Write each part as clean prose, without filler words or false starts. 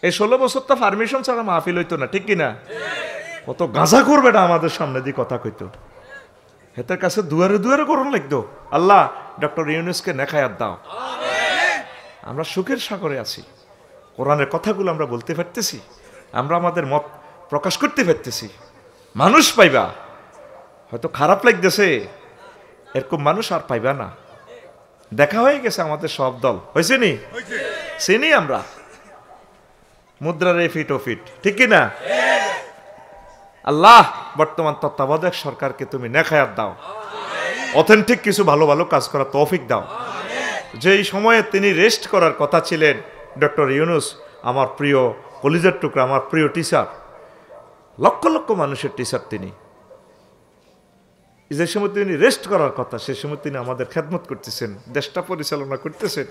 এই 16 বছর তো পারমিশন ছাড়া মাহফিল হইতো না, ঠিক কিনা? কত গাঁজা করবে না আমাদের সামনে দিয়ে কথা কইতো, হেতার কাছে দুয়ারে দুয়ারে করুন লাগতো। আল্লাহ ডক্টর ইউনূসকে নেখায়াত দাও। আমরা সুখের সাগরে আছি, কোরআনের কথাগুলো আমরা বলতে পারতেছি, আমরা আমাদের মত প্রকাশ করতে পারতেছি, মানুষ পাইবা। হয়তো খারাপ লাগতেছে, এরকম মানুষ আর পাইবা না। দেখা হয়ে গেছে আমাদের সব দল, হয়েছে নি? চিনি আমরা মুদ্রার এফিট ওফিট, ঠিক কিনা? আল্লাহ বর্তমান তত্ত্বাবধায়ক সরকারকে তুমি নেখায়াত দাও, অথেন্টিক কিছু ভালো ভালো কাজ করার তৌফিক দাও। যেই সময়ে তিনি রেস্ট করার কথা ছিলেন, ডক্টর ইউনূস আমার প্রিয় কলিজার টুকরা, আমার প্রিয় টিচার, লক্ষ লক্ষ মানুষের টিচার তিনি। যে সময় তিনি রেস্ট করার কথা, সে সময় তিনি আমাদের খেদমত করতেছেন, দেশটা পরিচালনা করতেছেন,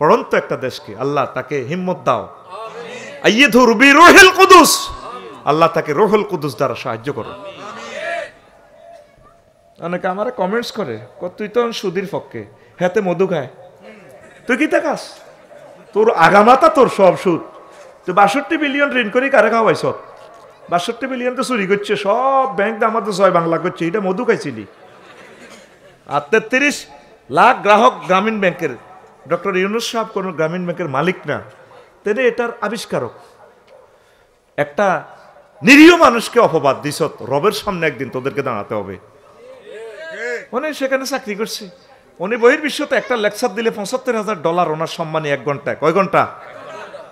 পড়ন্ত একটা দেশকে। আল্লাহ তাকে হিম্মত দাও, আইয়িদহু বিরূহিল কুদুস, আল্লাহ তাকে রূহুল কুদুস দ্বারা সাহায্য করো। অনেকে আমারে কমেন্টস করে, তুই তো সুদীর পক্ষে, হাতে মধু খায়, তুই কি দেখাস? তোর আগামাতা তোর সব সুদ। তুই 62 বিলিয়ন ঋণ করি কারে খাওয়াইছ? 62 বিলিয়ন তো চুরি করছে, সব ব্যাংক আমাদের জয় বাংলা করছে, এটা মধু খাইছিলি। আর 33 লাখ গ্রাহক গ্রামীণ ব্যাংকের। ডক্টর ইউনূস সাহেব কোনো গ্রামীণ ব্যাংকের মালিক না, তিনি এটার আবিষ্কারক। একটা নিরীহ মানুষকে অপবাদ দিস, রবের সামনে একদিন তোদেরকে দাঁড়াতে হবে। উনি সেখানে চাকরি করছে, উনি বহির্বিশ্বতে একটা লেকচার দিলে $75,000 ওনার সম্মানী 1 ঘন্টায়। কয় ঘন্টা?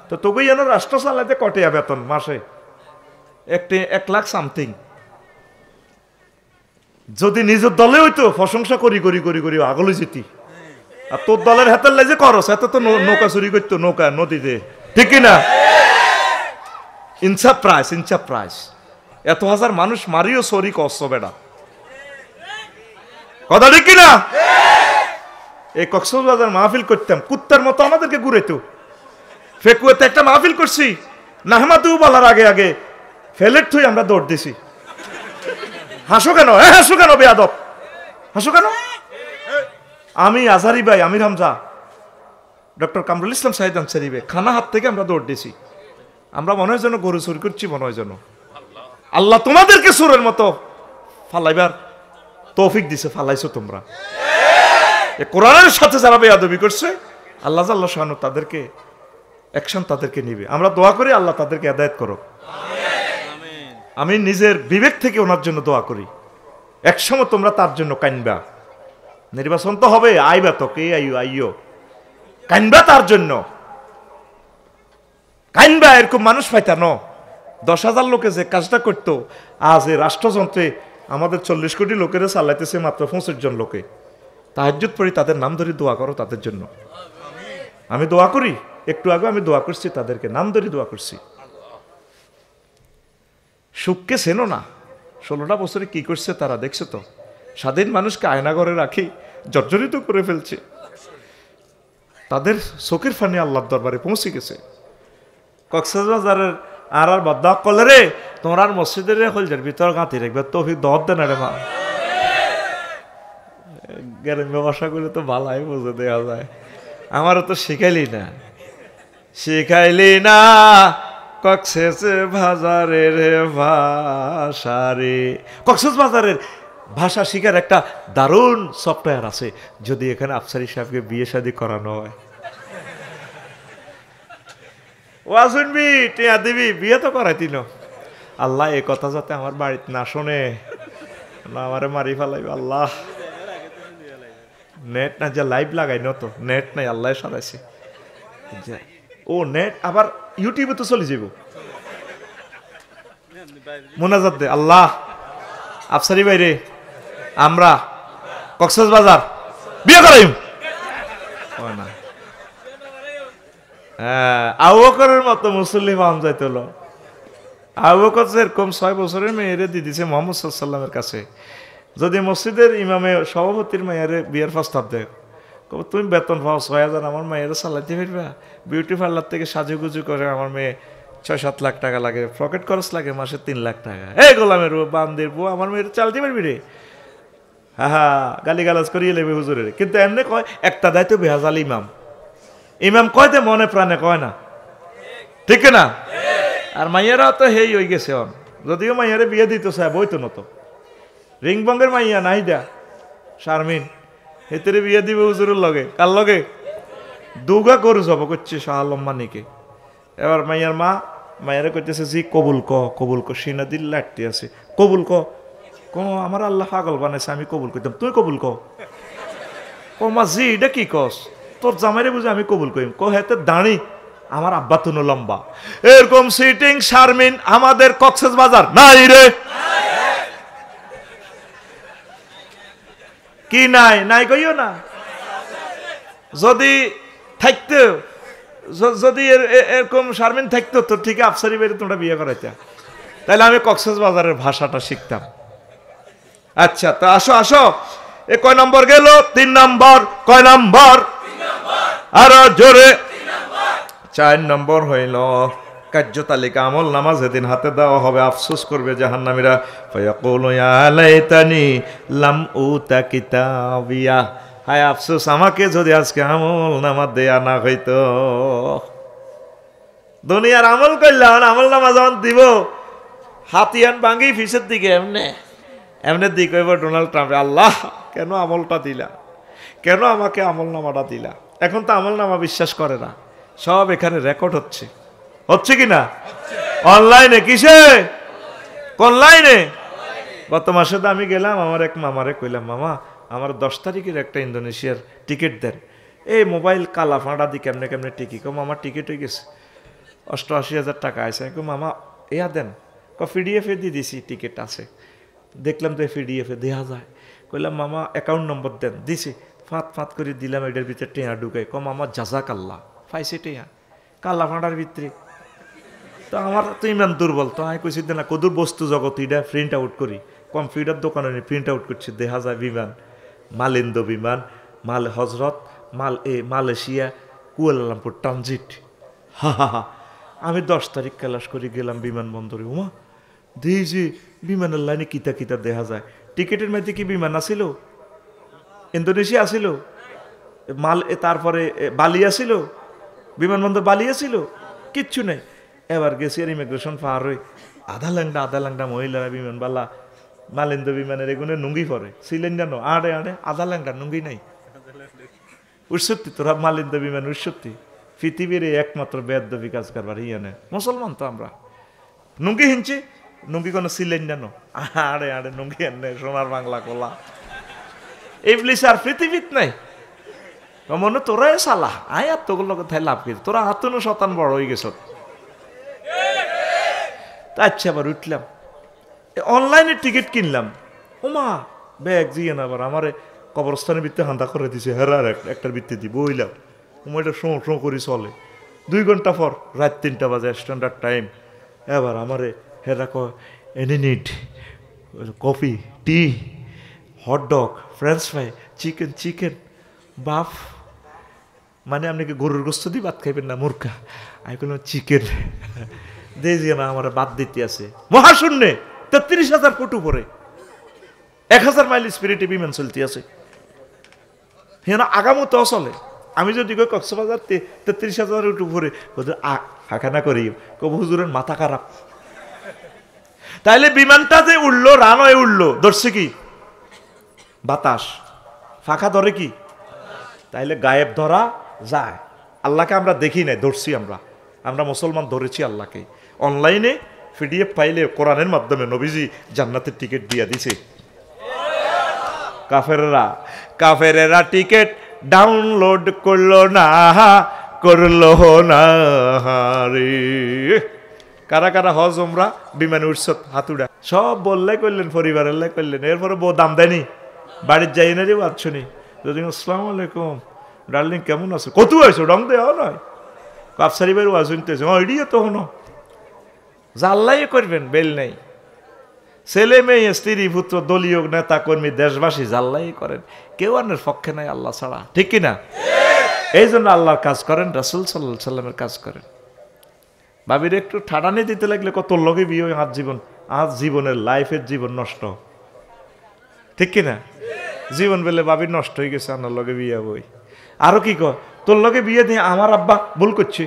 তো তবু যেন রাষ্ট্র চালাইতে কটিয়া বেতন মাসে 1 লাখ সামথিং। যদি নিজের দলে হইতো প্রশংসা করি করি করি করি আগলে যেতি। আর তোর দলের হাতের লাইজে করস, এত তো নৌকা চুরি করতো, নৌকা নদীতে, ঠিক কিনা? ইনসাফ প্রাইস, ইনসাফ প্রাইস। এত হাজার মানুষ মারিও চুরি করছ বেড়া, কথা ঠিক কিনা? এই কক্সবাজার মাহফিল করতাম, কুত্তার মতো আমাদেরকে ঘুরাইতো। ফেকুয়াতে একটা মাহফিল করছি, নাহমাদু বলার আগে আগে ফেলেট থুই আমরা দৌড় দিছি। হাসো কেন? হাসো কেন বেয়াদব? হাসো কেন? আমি আজহারি ভাই, আমির হামজা, ডক্টর কামরুল ইসলাম সাইদ আনসারি ভাই, খানা হাত থেকে আমরা দৌড় দিছি। আমরা মনে হয় যেন গরু চুরি করছি, মনে হয় যেন। আল্লাহ তোমাদেরকে সুরের মতো ফালাইবার তৌফিক দিছে, ফালাইছো তোমরা। কোরআনের সাথে যারা বেয়াদবি করছে, আল্লাহ জাল্লা শানু তাদেরকে অ্যাকশন তাদেরকে নিবে। আমরা দোয়া করি আল্লাহ তাদেরকে হেদায়েত করো। আমি নিজের বিবেক থেকে ওনার জন্য দোয়া করি, একসময় তোমরা তার জন্য কাইনবা। নির্বাচন তো হবে, আইবা তো, কে আইও কাইনবা তার জন্য, কাইনবা। এরকম মানুষ পাইতানো 10,000 লোকে যে কাজটা করতো, আজ এই রাষ্ট্রযন্ত্রে আমাদের 40 কোটি লোকেরা চালাইতেছে মাত্র 25 জন লোকে। তাহাজ্জুদ পড়ি, তাদের নাম ধরে দোয়া করো তাদের জন্য। আমি দোয়া করি, একটু আগে আমি দোয়া করছি, তাদেরকে নাম ধরে দোয়া করছি। সুখকে চেনো না, 16টা বছরে কি করছে তারা দেখছে তো। স্বাধীন মানুষকে আয়নাঘরে রাখি জর্জরিত করে ফেলছে, তাদের চোখের ফানি আল্লাহর দরবারে পৌঁছে গেছে। কক্সবাজারের আর বদদাক করলে রে, তোমার আর মসজিদের হলজার ভিতর গাঁতি রাখবে, তৌফিক দর দেন রে মা। গ্রাম্য ভাষাগুলো তো ভালাই বুঝে দেওয়া যায়, আমারও তো শিখাইলি না, শিখাইলি না কক্সবাজারের ভাষা রে। কক্সবাজারের ভাষা শিখার একটা দারুণ সফটওয়্যার আছে, যদি এখানে আফসারি সাহেবকে বিয়ে শাদী করানো হয়। ওয়া শুনবি, টিয়া দিবি, বিয়ে তো করাইতি না। আল্লাহ এ কথা যাতে আমার বাড়িতে না শোনে, না আমারে মারি ফেলাইবে আল্লাহ। নেট না, যে লাইভ লাগাই না তো, নেট নাই, আল্লাহ সরাইছে। ও নেট আবার ইউটিউবে তো চলে যাব। মোনাজাত দে, আল্লাহ আফসারি বাইরে আমরা কক্সবাজার বিয়ে করাইম না। হ্যাঁ, আবু বকরের মতো মুসল্লি পাওয়া যাইতে হলো। আবু বকর এরকম 6 বছরের মেয়েরে দিয়ে দিছে মুহাম্মদ সাল্লাল্লাহু আলাইহি ওয়াসাল্লামের কাছে। যদি মসজিদের ইমামে সভাপতির মেয়েরে বিয়ের প্রস্তাব দেয়, তুমি বেতন পাও 6,000, আমার মেয়েরা চালাইতে ফিরবা? বিউটি পার্লার থেকে সাজুগুজু করে আমার মেয়ে 6-7 লাখ টাকা লাগে, পকেট খরচ লাগে মাসে 3 লাখ টাকা। এই গোলামের বান্দির বউ, আমার মেয়ের চালতে পারবি রে? হ্যাঁ, গালিগালাজ করিয়ে লেবে হুজুরের। কিন্তু এমনি কয় একটা দায়িত্ব বেহাজাল ইমাম, ইমাম কয় দে মনে প্রাণে কয় না। ঠিক না? আর মাইয়ারা তো হেই হয়ে গেছে অন, যদিও মাইয়ারে বিয়ে দিত চায় বইতো নত। রিংবঙ্গের মাইয়া নাহিদা শারমিন হেতেরে বিয়ে দিবে হুজুরের লগে, কার লগে? দুগা গরু জব করছে শাহ আলম মানিকে। এবার মাইয়ার মা মাইয়ারে কইতেছে জি কবুল ক সিনা দিল লাটতে আছে, কবুল ক আমার আল্লাহ পাগল বানাইছে, আমি কবুল করতাম, তুই কবুল ক মা জি এটা কি কস, তোর জামাইরে বুঝে আমি কবুল করিম। হেতে দাঁড়ি আমার আব্বা তুনো লম্বা। এরকম সিটিং শারমিন আমাদের কক্সবাজার নাই রে, কি নাই? নাই কইও না। যদি থাকতো, যদি এরকম শারমিন থাকতো তো ঠিক আফসারি বেড়ে তোমরা বিয়ে করাইতে, তাহলে আমি কক্সবাজারের ভাষাটা শিখতাম। আচ্ছা তো আসো আসো, এ কয় নম্বর গেল? 3 নম্বর। কয় নম্বর? আরো জোরে। 4 নম্বর হইল কার্যতালিকা, আমল নামা যেদিন হাতে দেওয়া হবে আফসোস করবে জাহান্নামীরা। ফায়াকুলু ইয়া লাইতানি লাম উতা কিতাবিয়া, হায় আফসোস আমাকে যদি আজকে আমল নামা দেয়া না হইতো। দুনিয়ার আমল করলে আমল নামা যখন দিব হাতিয়ান ভাঙ্গি ফিসের দিকে এমনে এমনের দিকে ডোনাল্ড ট্রাম্প, আল্লাহ কেন আমলটা দিলা, কেন আমাকে আমল নামাটা দিলা। এখন তো আমল নামা বিশ্বাস করে না, সব এখানে রেকর্ড হচ্ছে, হচ্ছে কি না? অনলাইনে। কিসে? অনলাইনে। গত মাসে তো আমি গেলাম, আমার এক মামারে কইলাম, মামা আমার 10 তারিখের একটা ইন্দোনেশিয়ার টিকিট দেন। এই মোবাইল কালা ফাঁড়া দি কেমনে কেমনে টিকিট, মামা টিকিট হয়ে গেছে 88,000 টাকা আছে। মামা ইয়া দেন, পিডিএফ এ দিয়ে দিছি, টিকিট আছে। দেখলাম তো পিডিএফ এ দেওয়া যায়। কইলাম মামা অ্যাকাউন্ট নম্বর দেন, দিছি। ফাঁত করে দিলাম, এটার ভিতরে টেয়া ঢুকাই। মামা জাজাক আল্লাহ, পাইছে টেয়া কাল্লা ফাঁড়ার ভিতরে। তো আমার তো ইমান দুর্বল, তো আমি কইছি না কদুর বস্তু জগৎ এটা প্রিন্ট আউট করি। কম্পিউটার দোকানে প্রিন্ট আউট করছি, দেখা যায় বিমান, মালিন্দ বিমান, মাল হজরত, মালয়েশিয়া, কুয়ালালামপুর ট্রানজিট। হা আমি 10 তারিখ ক্লাস করে গেলাম বিমানবন্দরে। উমা দেখি যে বিমানের লাইনে কিতা কিতা দেখা যায়। টিকিটের মধ্যে কি বিমান আসিল? ইন্দোনেশিয়া আসিল, তারপরে বালি আসিল, বিমানবন্দর বালি আসিল, কিচ্ছু নেই। এবার গেছি আর ইমিগ্রেশন পার হই, আধা ল্যাংটা মহিলারা বিমানবালা মালিন্দ বিমানের এগুলো নুঙ্গি পরে, সিলিন্ডার নো আড়ে আধা ল্যাংটা নুঙ্গি নাই। উৎসত্তি তোরা মালিন্দ বিমান উৎসত্তি পৃথিবীর একমাত্র বেদবি কাজ করবার ইয়ানে মুসলমান তো আমরা। নুঙ্গি হিনছি, নুঙ্গি কোনো সিলিন্ডার নো আড়ে নুঙ্গি এনে সোনার বাংলা কোলা ইবলিস আর পৃথিবীত নাই। মনে তোরাই সালা আয় আর তোগুলো কোথায় লাভ কি, তোরা হাতুনো শতান বড় হয়ে গেছ। আচ্ছা আবার উঠলাম, অনলাইনে টিকিট কিনলাম। ওমা ব্যাগ জিয়ে না আবার আমারে কবরস্থানের ভিত্তি হান্দা করে দিছে, হেরার একটার ভিত্তি দিব ওইলাম। ওইটা শোঁ করি চলে। 2 ঘন্টা পর রাত 3টা বাজে স্ট্যান্ডার্ড টাইম। এবার আমারে হেরা এনি নিড কফি, টি, হটডগ, ফ্রেঞ্চ ফ্রাই, চিকেন বাফ। মানে আপনি কি গরুর গোস্ত দিয়ে ভাত খাইবেন না মুরগা? আমি বললাম চিকেন দিয়ে না, আমার বাদ দিতে আছে। মহাশূন্যে 33,000 ফুট উপরে 1000 মাইল স্পিরিটে বিমান চলতে আছে। হ্যাঁ আগামও তো চলে। আমি যদি কই কক্সবাজার 33,000 ফুট উপরে হাখানা করি, কবু হুজুরের মাথা খারাপ। তাইলে বিমানটা যে উঠলো, রানওয়ে উঠলো, ধরছে কি বাতাস, ফাঁকা ধরে কি? তাইলে গায়েব ধরা যায়। আল্লাহকে আমরা দেখি নাই, ধরছি আমরা মুসলমান ধরেছি আল্লাহকে। অনলাইনে পিডিএফ পাইলে কোরআনের মাধ্যমে নবীজি জান্নাতের টিকিট দিয়ে দিছে। কাফেরেরা টিকিট ডাউনলোড করলো না রে। কারা কারা হজ উমরা বিমানে উঠছত হাতুড়া সব বললে করলেন, পরিবারের লাই করলেন। এরপরে বউ দাম দেয়নি, বাড়ির যাই না রে বাদ শুনি। যদি আসসালামু আলাইকুম ডার্লিং কেমন আছো, কত আছো রং দেওয়া নয় কাপসারি বাড়ি শুনতেছে এড়িয়ে তো হনো জাল্লাই করবেন বেল নেই। ছেলে মেয়ে স্ত্রী পুত্র দলীয় নেতা কর্মী দেশবাসী জাল্লাই করেন, কেউ আনের পক্ষে নাই আল্লাহ ছাড়া, ঠিক কিনা? এই জন্য আল্লাহর কাজ করেন, রাসূল সাল্লাল্লাহু আলাইহি সাল্লামের কাজ করেন। ভাবির একটু ঠাডানি দিতে লাগলে কত লগে বিয়ে আজ জীবনের লাইফের জীবন নষ্ট, ঠিক কিনা? জীবন বেলে ভাবির নষ্ট হয়ে গেছে, আমার লগে বিয়ে বই। আরো কি কর তোর লগে বিয়ে দিয়ে আমার আব্বা ভুল করছে,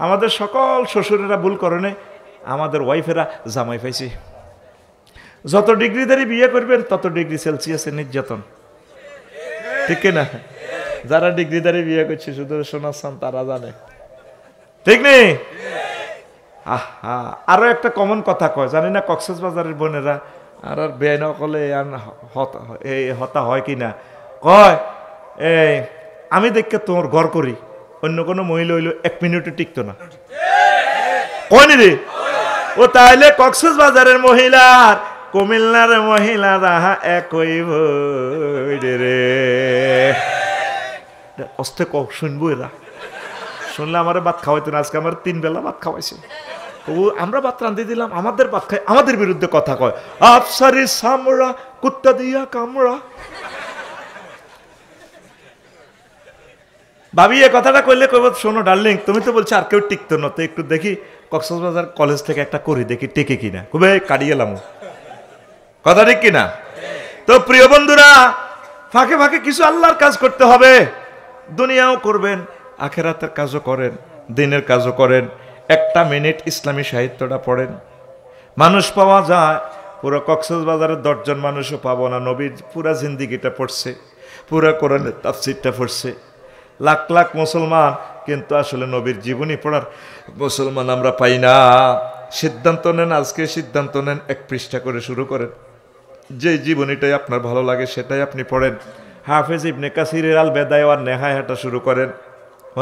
আমাদের সকল শ্বশুরেরা ভুল করে নাই, আমাদের ওয়াইফেরা জামাই পাইছে। যত ডিগ্রিধারী বিয়ে করবেন তত ডিগ্রি সেলসিয়াসের নির্যাতন, ঠিক না? যারা ডিগ্রিধারী বিয়ে করছে শুধু শোনাচ্ছেন তারা জানে, ঠিক নেই? আরো একটা কমন কথা কয়, জানি না কক্সবাজারের বোনেরা আর বেআইন কলে হতা হয় কিনা, কয় এই আমি দেখে তোমার ঘর করি, অন্য কোনো মহিলা হইলো 1 মিনিটও টিকতো না, কয়নি রে? ও তাইলে কক্সবাজারের মহিলার কুমিল্লার মহিলারা একই রে, অস্তে শুনবো এরা, শুনলে আমার ভাত খাওয়াইতো না, আজকে আমার 3 বেলা ভাত খাওয়াইছে। ও আমরা ভাত রান্ধি দিলাম, আমাদের ভাত খাই, আমাদের বিরুদ্ধে কথা কয়, আফসারি সামরা কুত্তা দিয়া কামড়া। ভাবি এ কথাটা কইলে কইব, শোনো ডার্লিং, তুমি তো বলছো আর কেউ টিকতো না, তো একটু দেখি কক্সবাজার কলেজ থেকে একটা করি, দেখি টেকে কিনা, খুবই কাটিয়ে এলাম, কথা ঠিক কিনা? তো প্রিয় বন্ধুরা, ফাঁকে ফাঁকে কিছু আল্লাহর কাজ করতে হবে, দুনিয়াও করবেন, আখেরাতের কাজও করেন, দিনের কাজও করেন। 1 মিনিট ইসলামী সাহিত্যটা পড়েন, মানুষ পাওয়া যায় পুরো কক্সবাজারের 10 জন মানুষও পাবো না নবীর পুরা জিন্দিগিটা পড়ছে, পুরা কোরআনের তাফসীরটা পড়ছে। লাখ লাখ মুসলমান, কিন্তু আসলে নবীর জীবনী পড়ার মুসলমান আমরা পাই না। সিদ্ধান্ত নেন, আজকে সিদ্ধান্ত নেন, 1 পৃষ্ঠা করে শুরু করেন, যে জীবনীটাই আপনার ভালো লাগে সেটাই আপনি পড়েন। হাফেজ ইবনে কাসিরের আল বেদায়া ওয়ান নেহায়াটা শুরু করেন,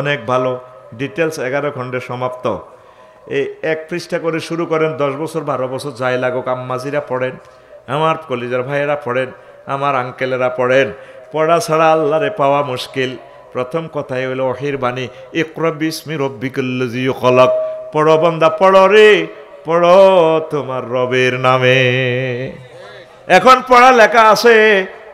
অনেক ভালো, ডিটেলস 11 খণ্ডে সমাপ্ত। এই 1 পৃষ্ঠা করে শুরু করেন, 10 বছর 12 বছর যাই লাগুক, আম্মাজিরা পড়েন, আমার কলিজার ভাইয়েরা পড়েন, আমার আঙ্কেলেরা পড়েন। পড়া ছাড়া আল্লাহরে পাওয়া মুশকিল। প্রথম কথাই হলো ওহির বাণী, ইকরা বিসমি রব্বিকাল্লাযী খলাক, পড়ো বান্দা পড়ো রে, পড়ো তোমার রবের নামে। এখন পড়া লেখা আছে,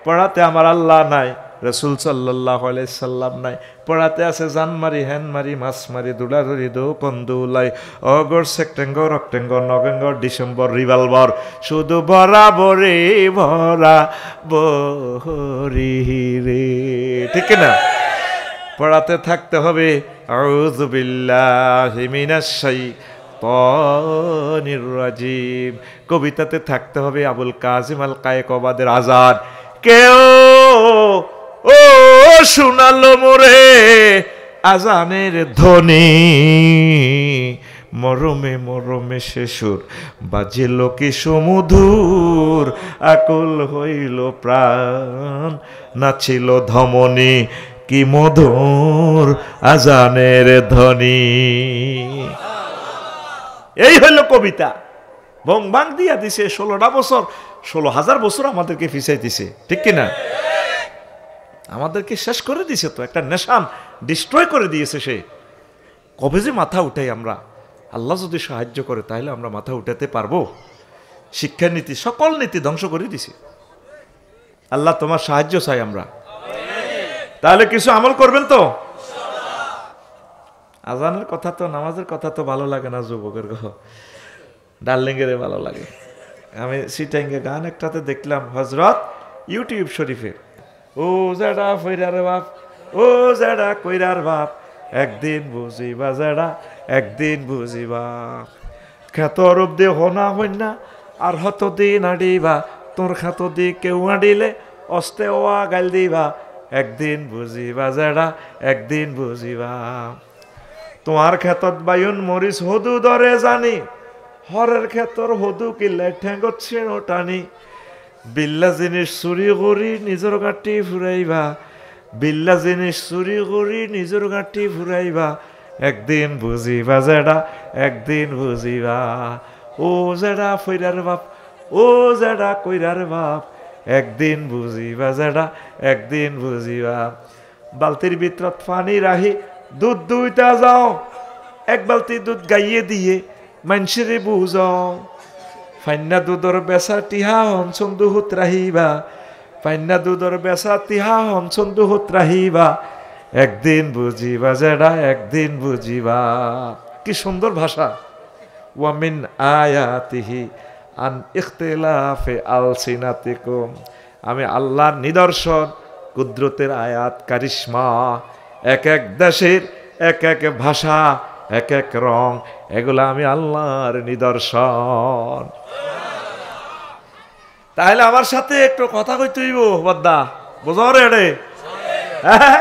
পড়াতে আমার আল্লাহ নাই, রাসূল সাল্লাল্লাহু আলাইহি সাল্লাম নাই, পড়াতে আছে জানমারি, হ্যানমারি, মাছমারি, দুলাধরি, দো কন্দুলাই, August, September, October, November, December, revolver, শুধু বরাবরে ভরা বহরি রে, ঠিক না? পড়াতে থাকতে হবে আউযু বিল্লাহি মিনাশ শাইতানির রাজিম। কবিতাতে থাকতে হবে আবুল কাজিম আল কায়কবাদের আজাদ, কেউ ও শোনালো মোরে আজানের ধ্বনি, মরমে মরমে শেষুর বাজিল কি সুমধুর, আকুল হইল প্রাণ নাচিল ধমনী, কি মধুর আজানের ধ্বনি। এই হইল কবিতা, বং বাং দিয়া দিছে 16টা বছর, 16,000 বছর আমাদেরকে ফিসাই দিছে, ঠিক কিনা? আমাদেরকে শেষ করে দিছে, তো একটা নেশান ডিস্ট্রয় করে দিয়েছে সে। কবে যে মাথা উঠাই আমরা, আল্লাহ যদি সাহায্য করে তাহলে আমরা মাথা উঠাতে পারবো। শিক্ষানীতি, সকল নীতি ধ্বংস করে দিছে। আল্লাহ তোমার সাহায্য চাই আমরা, তাহলে কিছু আমল করবেন তো। আজানের কথা তো, নামাজের কথা তো ভালো লাগে না যুবকের, ডার্লিংয়ের ভালো লাগে। আমি সিটাইঙ্গে গান একটাতে দেখলাম, হজরত ইউটিউব শরীফে, ও জেডা ফইরার বাপ, ও জেডা কইরার বাপ, একদিন বুঝিবা জেডা, একদিন বুঝিবা, খেতর অব্দি হনা হইনা আর হত দিন আডিবা, তোর খাত দি কেউ আডিলে অস্তে ওয়া গাইল দিবা, একদিন বুঝিবা জেডা, একদিন বুঝিবা। তোমার ক্ষেতত বায়ুন মরিচ হদু দরে জানি, হরের ক্ষেতর হদু কিল্লে ঠেঙ্গত ছিঁড়ো টানি, বিল্লা জিনিস চুরি করি নিজের গাঁটি ফুরাইবা, বিল্লা জিনিস চুরি করি নিজের গাঁটি ফুরাইবা, একদিন বুঝিবা জেডা, একদিন বুঝিবা। ও জেডা ফইরার বাপ, ও জেডা কইরার বাপ, একদিন বুঝিবা জেডা, একদিন বুঝিবা। বালতির ভিতরত পানি রাহি দুধ দুইটা যাও, 1 বালতি দুধ গাইয়ে দিয়ে মানুষেরে বুঝাও, ফাইন্না দুধর বেচা টিহা হনসন দুহুত রাহিবা, ফাইন্না দুধর বেচা টিহা হনসন দুহুত রাহিবা, একদিন বুঝিবা জেডা, একদিন বুঝিবা। কি সুন্দর ভাষা। ওয়ামিন আয়াতিহি আন ইখতিলাফে আলসিনাতিকুম, আমি আল্লাহর নিদর্শন, কুদরতের আয়াত, কারিশমা, এক এক দেশের এক এক ভাষা, এক এক রং, এগুলা আমি আল্লাহর নিদর্শন। তাহলে আমার সাথে একটু কথা কইতে হইব বদ্দা, বোঝো রে রে, হ্যাঁ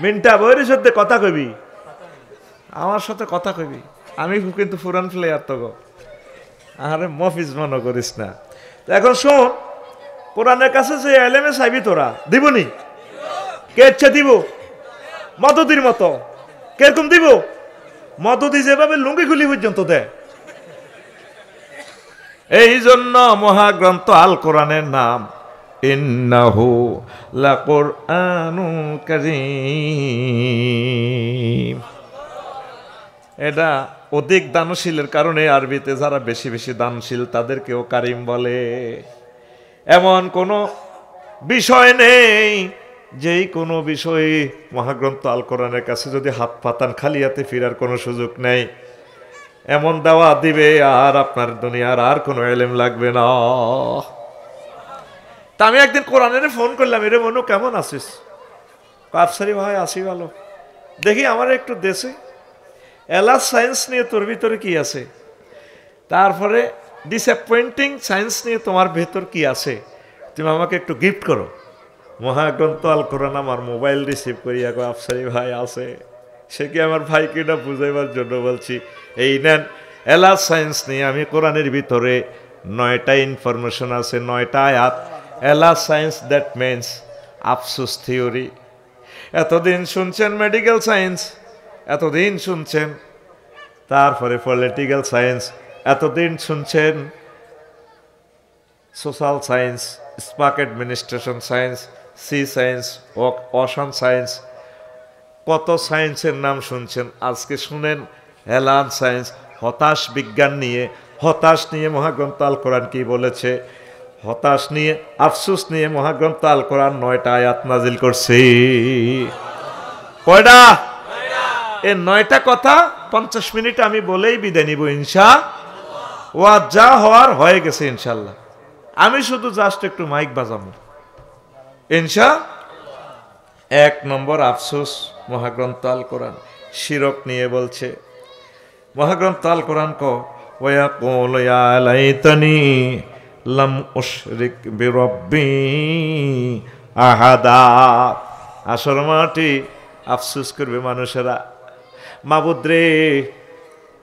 মিনটা বইয়ের সাথে কথা কইবি, আমার সাথে কথা কইবি। আমি কিন্তু পুরান প্লেয়ার তো গো, আরে মফিজ মনে করিস না। এখন শোন, কোরআনের কাছে যে এলেমে চাইবি তোরা দিবনি, কে ইচ্ছা দিব মদদির মতো, কিরকম দিব মদদি যেভাবে লুঙ্গি খুলি পর্যন্ত দেয়। এই জন্য মহাগ্রন্থ আল কোরআনের নাম ইন্নাহু লাকুরআনুল কারীম। এটা অধিক দানশীলের কারণে আরবিতে যারা বেশি বেশি দানশীল তাদেরকেও কারিম বলে। এমন কোনো বিষয় নেই, যেই কোনো বিষয়ে মহাগ্রন্থ আল কোরআনের কাছে যদি হাত পাতান খালি হাতে ফিরার কোনো সুযোগ নেই। এমন দাওয়া দিবে আর আপনার দুনিয়ার আর কোনো এলেম লাগবে না। তা আমি একদিন কোরআনের ফোন করলাম, এরে মনু কেমন আছিস? আফসারি ভাই আসি ভালো। দেখি আমার একটু দেশে এলাস সায়েন্স নিয়ে তোর ভিতরে কি আছে, তারপরে ডিসঅ্যাপয়েন্টিং সায়েন্স নিয়ে তোমার ভেতর কি আছে, তুমি আমাকে একটু গিফট করো। মহাগ্রন্থ আল কোরআন আমার মোবাইল রিসিভ করিয়া কো আফসারি ভাই আছে। সে কি আমার ভাইকে না বুঝাইবার জন্য বলছি, এই নেন এলাস সায়েন্স নিয়ে আমি কোরআনের ভিতরে 9টা ইনফরমেশন আছে, 9টা আয়াত। এলাস সায়েন্স দ্যাট মিনস আফসোস থিওরি। এতদিন শুনছেন মেডিকেল সায়েন্স, এতদিন শুনছেন, তারপরে পলিটিক্যাল সায়েন্স, এতদিন শুনছেন social science, spark administration science, sea science, ocean science, কত সায়েন্সের নাম শুনছেন। আজকে শুনেন এলান সায়েন্স, হতাশ বিজ্ঞান নিয়ে। হতাশ নিয়ে মহাগ্রন্থ আল কোরআন কি বলেছে? হতাশ নিয়ে, আফসোস নিয়ে মহাগ্রন্থ আল কোরআন 9টা আয়াত নাজিল করছে। কয়টা? এই 9টা কথা 50 মিনিট আমি বলেই বিদায় নিব ইনশাআল্লাহ। ওয়া যা হওয়ার হয়ে গেছে ইনশাআল্লাহ। আমি শুধু জাস্ট একটু মাইক বাজাবো ইনশাআল্লাহ। 1 নম্বর আফসোস মহাগ্রন্থ আল কোরআন শিরক নিয়ে বলছে। মহাগ্রন্থ আল কোরআন কো ওয়ায়াকুলু ইয়া লাইতানি লাম উশরিক বিরব্বি আহাদা। আসর মাটি আফসোস করবে মানুষেরা, মাবুদ রে,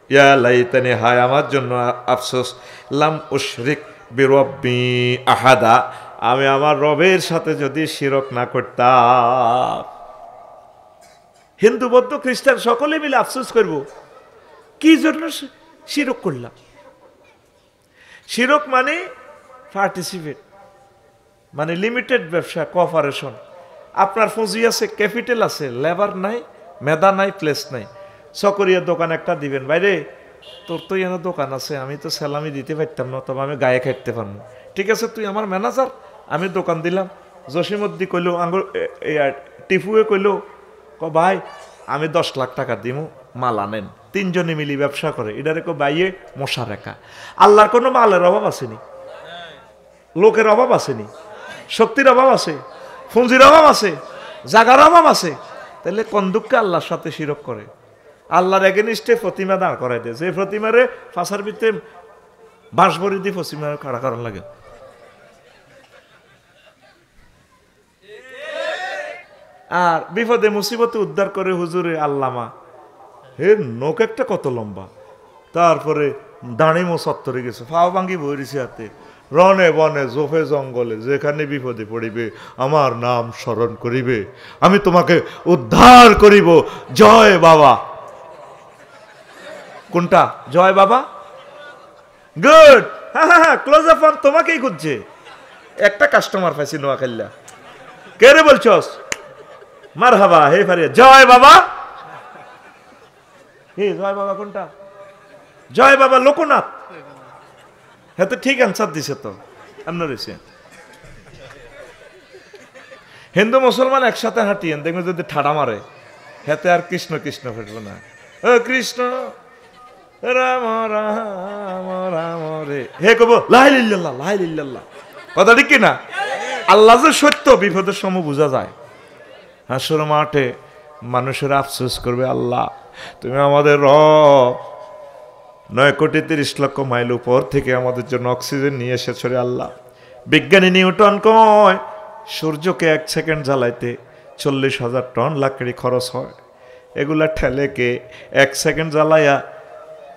ইয়া লাইতানি, হায় আমার জন্য আফসোস, লাম উশরিক বিরব্বি আহাদা, আমি আমার রবের সাথে যদি শিরক না করতাম। হিন্দু বৌদ্ধ খ্রিস্টান সকলে মিলে আফসোস করব, কি জন্য শিরক করলাম। শিরক মানে পার্টিসিপেট, মানে লিমিটেড ব্যবসা, কোঅপারেশন। আপনার পুঁজি আছে, ক্যাপিটাল আছে, লেবার নাই, মেধা নাই, প্লেস নাই। সকরিয়া দোকান একটা দিবেন, বাইরে তোর তো এনে দোকান আছে, আমি তো স্যালামি দিতে পারতাম না, তবে আমি গায়ে খাইতে পারবো। ঠিক আছে, তুই আমার ম্যানেজার, আমি দোকান দিলাম। জসিমদ্দি কইল, আঙ্গুর টিফুয়ে কইল, ভাই আমি 10 লাখ টাকা দিব, মাল আনেন। 3 জনে মিলি ব্যবসা করে, এটারে কো বাইয়ে মশা রেখা। আল্লাহর কোনো মালের অভাব আসেনি, লোকের অভাব আসেনি, শক্তির অভাব আছে, পুঁজির অভাব আছে, জাগার অভাব আছে। তাহলে কোন দুঃখে আল্লাহর সাথে শিরক করে? আল্লাহর এগেনিস্টে প্রতিমা দাঁড় করাই দেয়, যে প্রতিমারে ফাঁসার ভিতরে বাঁশ ভরি দিয়ে প্রতিমা খাড়া করার লাগে। আর বিপদে মুসিবতে উদ্ধার করে হুজুরে আল্লামা, হে নোক একটা কত লম্বা, তারপরে দাঁড়িমো সত্তরে গেছে, ফাও ভাঙ্গি বইছে হাতে, রনে বনে জোফে জঙ্গলে যেখানে বিপদে পড়িবে আমার নাম স্মরণ করিবে, আমি তোমাকে উদ্ধার করিব, জয় বাবা। কোনটা জয় বাবা? গুড, হ্যাঁ ক্লোজ আপ অন, তোমাকেই খুঁজছে। একটা কাস্টমার পাইছি নোয়াখাইলা, কে রে বলছস? মারহাবা, হে ফারিয়া, জয় বাবা। হে জয় বাবা কোনটা? জয় বাবা লোকনাথ। হ্যাঁ তো ঠিক অ্যান্সার দিছে তো আপনার রয়েছে। হিন্দু মুসলমান একসাথে হাঁটিয়েন, দেখবেন যদি ঠাড়া মারে হেতে আর কৃষ্ণ কৃষ্ণ ফেটবে না, ও কৃষ্ণ রাম রাম রাম রে, হে কব লাইলিল্লাহ লাইলিল্লাহ। কথা ঠিক কিনা? আল্লাহ যে সত্য, বিপদের সময় বোঝা যায়। হাসর মাঠে মানুষের আফসোস করবে, আল্লাহ তুমি আমাদের রব। 9,30,00,000 মাইল উপর থেকে আমাদের জন্য অক্সিজেন নিয়ে এসেছো রে আল্লাহ। বিজ্ঞানী নিউটন কয় সূর্যকে 1 সেকেন্ড জ্বালাইতে 40,000 টন লাকড়ি খরচ হয়। এগুলা ঠেলেকে 1 সেকেন্ড জ্বালাইয়া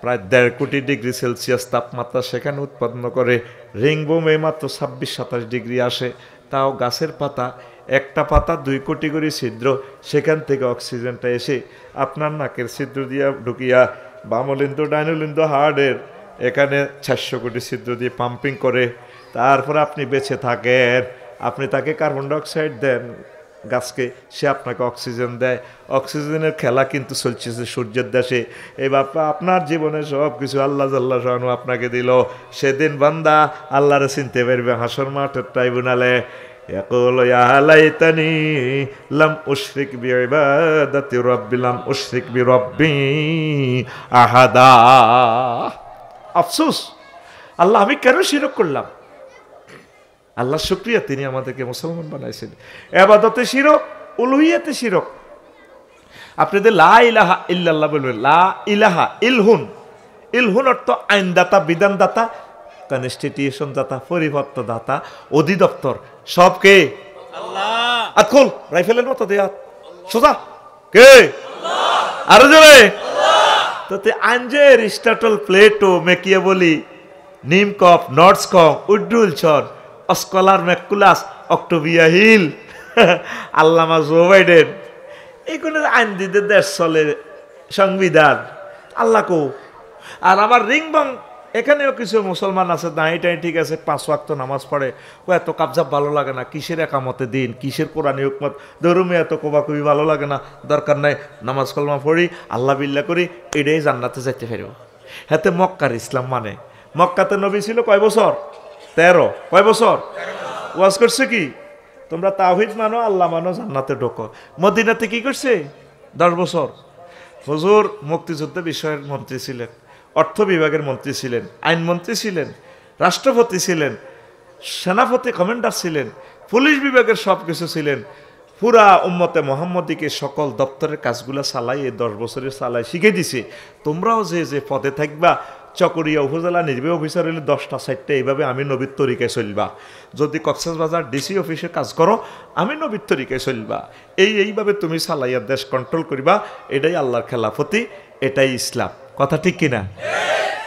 প্রায় 1.5 কোটি ডিগ্রি সেলসিয়াস তাপমাত্রা সেখানে উৎপন্ন করে। রিংবোমে মাত্র 26-27 ডিগ্রি আসে। তাও গাছের পাতা, একটা পাতা 2 কোটি করে ছিদ্র, সেখান থেকে অক্সিজেনটা এসে আপনার নাকের ছিদ্র দিয়া ঢুকিয়া বামলিন্দ ডাইনলিন্দ হার্টের এখানে 400 কোটি ছিদ্র দিয়ে পাম্পিং করে। তারপর আপনি বেঁচে থাকেন। আপনি তাকে কার্বন ডাইঅক্সাইড দেন গাছকে, সে আপনাকে অক্সিজেন দেয়। অক্সিজেনের খেলা কিন্তু চলছে সূর্যের দেশে। এই বাপা আপনার জীবনে সব কিছু আল্লাহ জাল্লাহ শানু আপনাকে দিল। সেদিন বান্দা আল্লাহরে চিনতে পারবে হাসর মাঠের ট্রাইব্যুনালে। ইয়াকুলু ইয়া লাইতানি লাম উশরিক বিইবাদাতি রাব্বি লাম উশরিক বিরাব্বি আহাদা। আফসোস, আল্লাহ আমি কেন শিরক করলাম। আল্লাহ শুকরিয়া, তিনি আমাদেরকে মুসলমান বানাইছেন। ইবাদতে শিরক, উলুহিয়াতে শিরক। আপনি যে লা ইলাহা ইল্লাল্লাহ বলবেন, লা ইলাহা ইলহুন। ইলহুন অর্থ আইনদাতা, বিধানদাতা, কনস্টিটিউশন দাতা, পরিবর্তন দাতা, অধিদপ্তর, সব কে? আল্লাহ। আতখুল রাইফেলের মতো দেয়া সোজা কে? আল্লাহ। আরো জোরে আল্লাহ। তো আইন যে এরিস্টটল, প্লেটো, মেকিয়াভেলি, নিমকপ, নর্থস্কম, উড্রুলছন, স্কলার ম্যাকুলাস, অক্টোভিয়া হিল, আল্লামা জো বাইডেন, এইগুলো আইন দিতে দেশ চলে, সংবিধান। আল্লাহ কো। আর আমার রিংবং এখানেও কিছু মুসলমান আছে, দাঁড়িয়ে ঠিক আছে, 5 ওয়াক্ত নামাজ পড়ে, ও এত কাবজাব ভালো লাগে না, কিসের একামতে দিন, কিসের কোরআনী হুকমত, ধরুমে এত কোবাকুবি ভালো লাগে না, দরকার নাই, নামাজ কলমা পড়ি, আল্লাহ বিল্লাহ করি, এটাই জান্নাতে যাইতে ফেরো। হাতে মক্কার ইসলাম মানে। মক্কাতে নবী ছিল কয় বছর? 13। কয় বছর? ওয়াজ করছে কি তোমরা তাওহীদ মানো, আল্লাহ মানো, জান্নাতে ঢোকো। মদিনাতে কি করছে? 10 বছর। হুজুর মুক্তিযুদ্ধ বিষয়ের মন্ত্রী ছিলেন, অর্থ বিভাগের মন্ত্রী ছিলেন, আইনমন্ত্রী ছিলেন, রাষ্ট্রপতি ছিলেন, সেনাপতি কমান্ডার ছিলেন, পুলিশ বিভাগের সব কিছু ছিলেন। পুরা উম্মতে মোহাম্মদীকে সকল দপ্তরের কাজগুলো চালাই এই 10 বছরের চালাই শিখে দিছে। তোমরাও যে যে পদে থাকবা, চকরিয়া উপজেলা নির্বাহী অফিসার হইলে 10টা 4টা, এইভাবে আমি নবীর তরিকায় চলবা। যদি কক্সবাজার ডিসি অফিসে কাজ করো, আমি নবীর তরিকায় চলবা। এইভাবে তুমি চালাইয়া দেশ কন্ট্রোল করিবা। এটাই আল্লাহর খেলাফতি, এটাই ইসলাম। কথা ঠিক কিনা?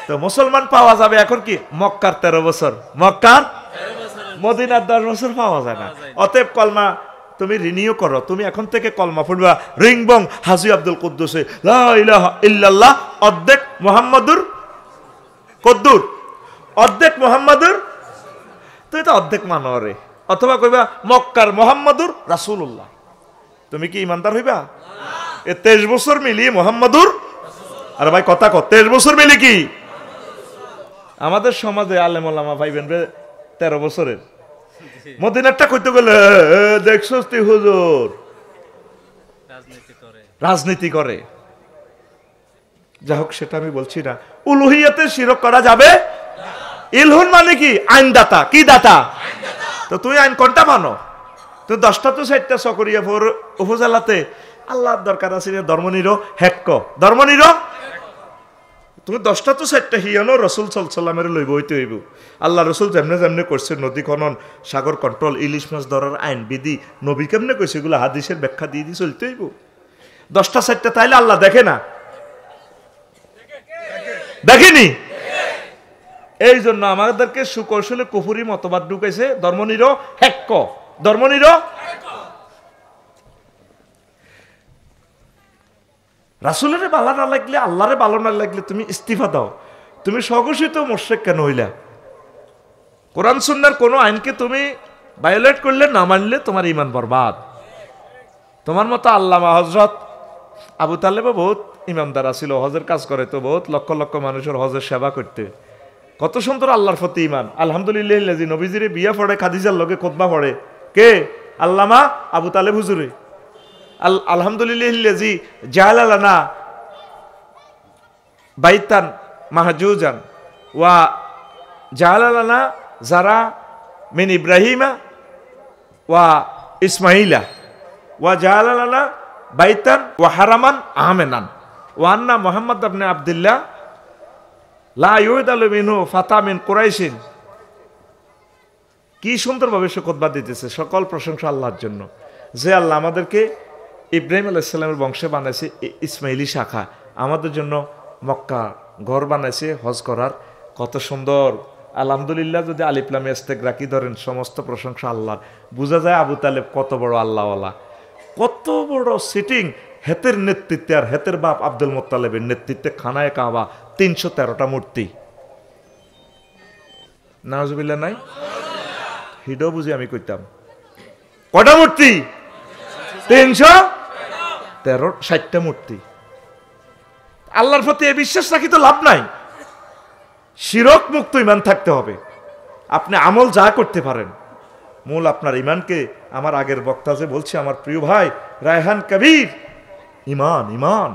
তো মুসলমান পাওয়া যাবে এখন কি? মক্কার 13 বছর, মক্কার মদিনার 10 বছর পাওয়া যায় না। অতএব কলমা তুমি রিনিউ করো। তুমি এখন থেকে কলমা পড়বা রিংবং হাজী আব্দুল কুদ্দুসে লা ইলাহা ইল্লাল্লাহ অর্ধেক মুহাম্মাদুর কদ্দুর, অর্ধেক মুহাম্মাদুর, তুই তো অর্ধেক মানো রে। অথবা কইবা মক্কার মুহাম্মাদুর রাসূলুল্লাহ। তুমি কি ইমানদার হইবা? এ 23 বছর মিলিয়ে মুহাম্মাদুর। আর ভাই কথা কর, 23 বছর মিলি কি আমাদের সমাজে আলেম ওলামা ভাইবেন 13 বছরের মদিনারটা কইতে গেলে দেখছস তুই হুজুর রাজনীতি করে। যাই হোক, সেটা আমি বলছি না। উলুহিয়াতে শিরক করা যাবে। ইলহুন মানে কি? আইনদাতা। কি দাতা? তো তুই আইন কোনটা মানো? তুই 10টা তো 4টা চকরিয়া উপজেলাতে আল্লাহর দরকার আছে ধর্মনিরো হেক্ক, ধর্মনিরো তুমি 10টা তো 4টা হিয়ানো রসুল সাল্লামের লইব হইতে হইব। আল্লাহ রসুল যেমনে যেমনে করছে, নদী খনন, সাগর কন্ট্রোল, ইলিশ মাছ ধরার আইন বিধি, নবী কেমনে কইছে, এগুলো হাদিসের ব্যাখ্যা দিয়ে দিয়ে চলতে হইব। 10টা 4টা তাইলে আল্লাহ দেখে না? দেখেনি? এই জন্য আমাদেরকে সুকৌশলে কুফুরি মতবাদ ঢুকেছে, ধর্মনিরো হেক্ক, ধর্মনিরো। রাসূলের ভালো না লাগলে, আল্লাহরে ভালো না লাগলে তুমি ইস্তিফা দাও। তুমি স্বঘোষিত মুশরিক কেন হইলা? কোরআন সুন্নাহর কোন আইনকে তুমি ভায়োলেট করলে, না মানলে তোমার ঈমান বরবাদ। তোমার মতো আল্লামা হযরত আবু তালেবও বহুত ইমানদার ছিল, হজের কাজ করে, তো বহুত লক্ষ লক্ষ মানুষের হজের সেবা করতে। কত সুন্দর আল্লাহর প্রতি ঈমান। আলহামদুলিল্লাহ, নবীজিরে বিয়া পড়ে, খাদিজার লগে খুতবা পড়ে কে? আল্লামা আবু তালেব হুজুরে। আলহামদুলিল্লাহ জাআলা লানা বাইতান মাহজুজান ওয়া জাআলা লানা যারা মিন ইব্রাহিমা ওয়া ইসমাইলা ওয়া জাআলা লানা বাইতান ওয়া হারামান আমেনান ওয়ান্না মুহাম্মদ ইবনে আব্দুল্লাহ লা ইউদালু মিনহু ফাতা মিন কুরাইশিন। কি সুন্দরভাবে সে খুতবা দিতেছে, সকল প্রশংসা আল্লাহর জন্য, যে আল্লাহ আমাদেরকে ইব্রাহিম আলাইহিস সালামের বংশে বানাইছে, ইসমাইলি শাখা, আমাদের জন্য মক্কা ঘর বানাইছে হজ করার। কত সুন্দর, আলহামদুলিল্লাহ। যদি আলিফ লাম ইস্তেগরা কি ধরেন, সমস্ত প্রশংসা আল্লাহর। বোঝা যায় আবু তালেব কত বড় আল্লাহওয়ালা, কত বড় সিটিং। হেতের নেতৃত্বে আর হেতের বাপ আব্দুল মুত্তালিবের নেতৃত্বে খানায় কাবা 313টা মূর্তি। নাউজুবিল্লাহ নাই, হিডো বুঝি আমি কইতাম কটা মূর্তি? 360টা মূর্তি। আল্লাহর প্রতি এ বিশ্বাস রাখি তো লাভ নাই। শিরক মুক্ত ইমান থাকতে হবে। আপনি আমল যা করতে পারেন, মূল আপনার ইমানকে, আমার আগের বক্তা যে বলছে, আমার প্রিয় ভাই রায়হান কবির, ইমান ইমান।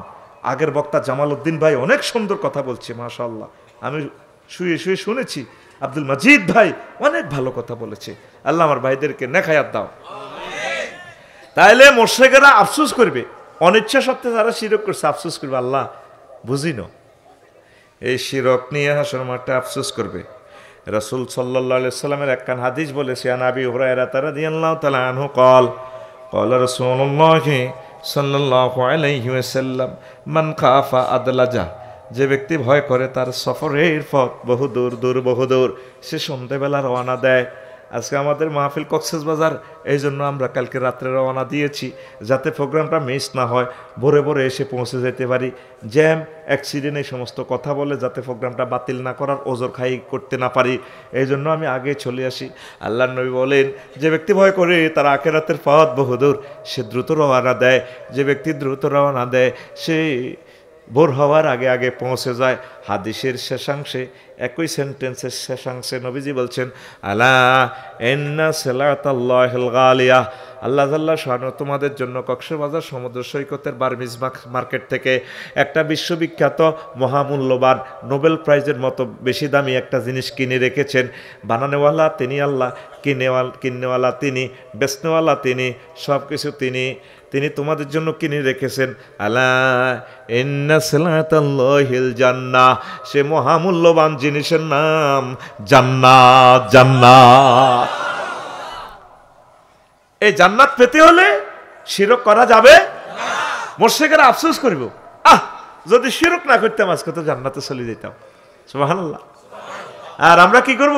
আগের বক্তা জামাল উদ্দিন ভাই অনেক সুন্দর কথা বলছে, মাশাআল্লাহ। আমি শুয়ে শুয়ে শুনেছি। আব্দুল মজিদ ভাই অনেক ভালো কথা বলেছে। আল্লাহ আমার ভাইদেরকে নেখায়াত দাও। তাইলে মুশরিকেরা আফসোস করবে, অনিচ্ছা সত্ত্বে যারা শিরক করছে আফসোস করবে, আল্লাহ বুঝি না। এই শিরক নিয়ে হাসর মাঠে আফসোস করবে। রাসূল সাল্লাল্লাহু আলাইহি সাল্লামের একখান হাদিস বলেছে, আন আবি হুরায়রা রাদিয়াল্লাহু তাআলা আনহু قال قال رسول الله সাল্লাল্লাহু আলাইহি ওয়াসাল্লাম মান খাফা আদলাজা, যে ব্যক্তি ভয় করে তার সফরের পথ বহুদূর বহুদূর, সে সন্ধ্যাবেলা রওনা দেয়। আজকে আমাদের মাহফিল কক্সবাজার, এই জন্য আমরা কালকে রাত্রে রওনা দিয়েছি, যাতে প্রোগ্রামটা মিস না হয়, ভোরে ভোরে এসে পৌঁছে যেতে পারি। জ্যাম অ্যাক্সিডেন্ট এই সমস্ত কথা বলে যাতে প্রোগ্রামটা বাতিল না করার ওজর খাই করতে না পারি, এই জন্য আমি আগে চলে আসি। আল্লাহর নবী বলেন, যে ব্যক্তি ভয় করে তার আখিরাতের পথ বহুদূর, সে দ্রুত রওনা দেয়। যে ব্যক্তি দ্রুত রওনা দেয় সে ভোর হওয়ার আগে আগে পৌঁছে যায়। হাদিসের শেষাংশে, একই সেন্টেন্সের শেষাংশে নবীজি বলছেন, আলা ইন্না সালাতাল্লাহিল গালিয়া, আল্লাহ তাআলা শানু তোমাদের জন্য কক্সবাজার সমুদ্র সৈকতের বার্মিজ মার্কেট থেকে একটা বিশ্ববিখ্যাত মহামূল্যবান নোবেল প্রাইজের মতো বেশি দামি একটা জিনিস কিনে রেখেছেন। বানানেওয়ালা তিনি আল্লাহ, কিনেওয়ালা তিনি, বেচনেওয়ালা তিনি, সব কিছু তিনি তোমাদের জন্য কিনে রেখেছেন। আলা ইন্না সালাতাল্লাহিল জান্নাহ, সে মহামূল্যবান জিনিসের নাম জান্নাত। জান্নাত, এই জান্নাত পেতে হলে শিরক করা যাবে না। মুশরিকেরা আফসোস করব, যদি শিরক না করতাম আজকে তো জান্নাতে চলে যেতাম। সুবহানাল্লাহ। আর আমরা কি করব?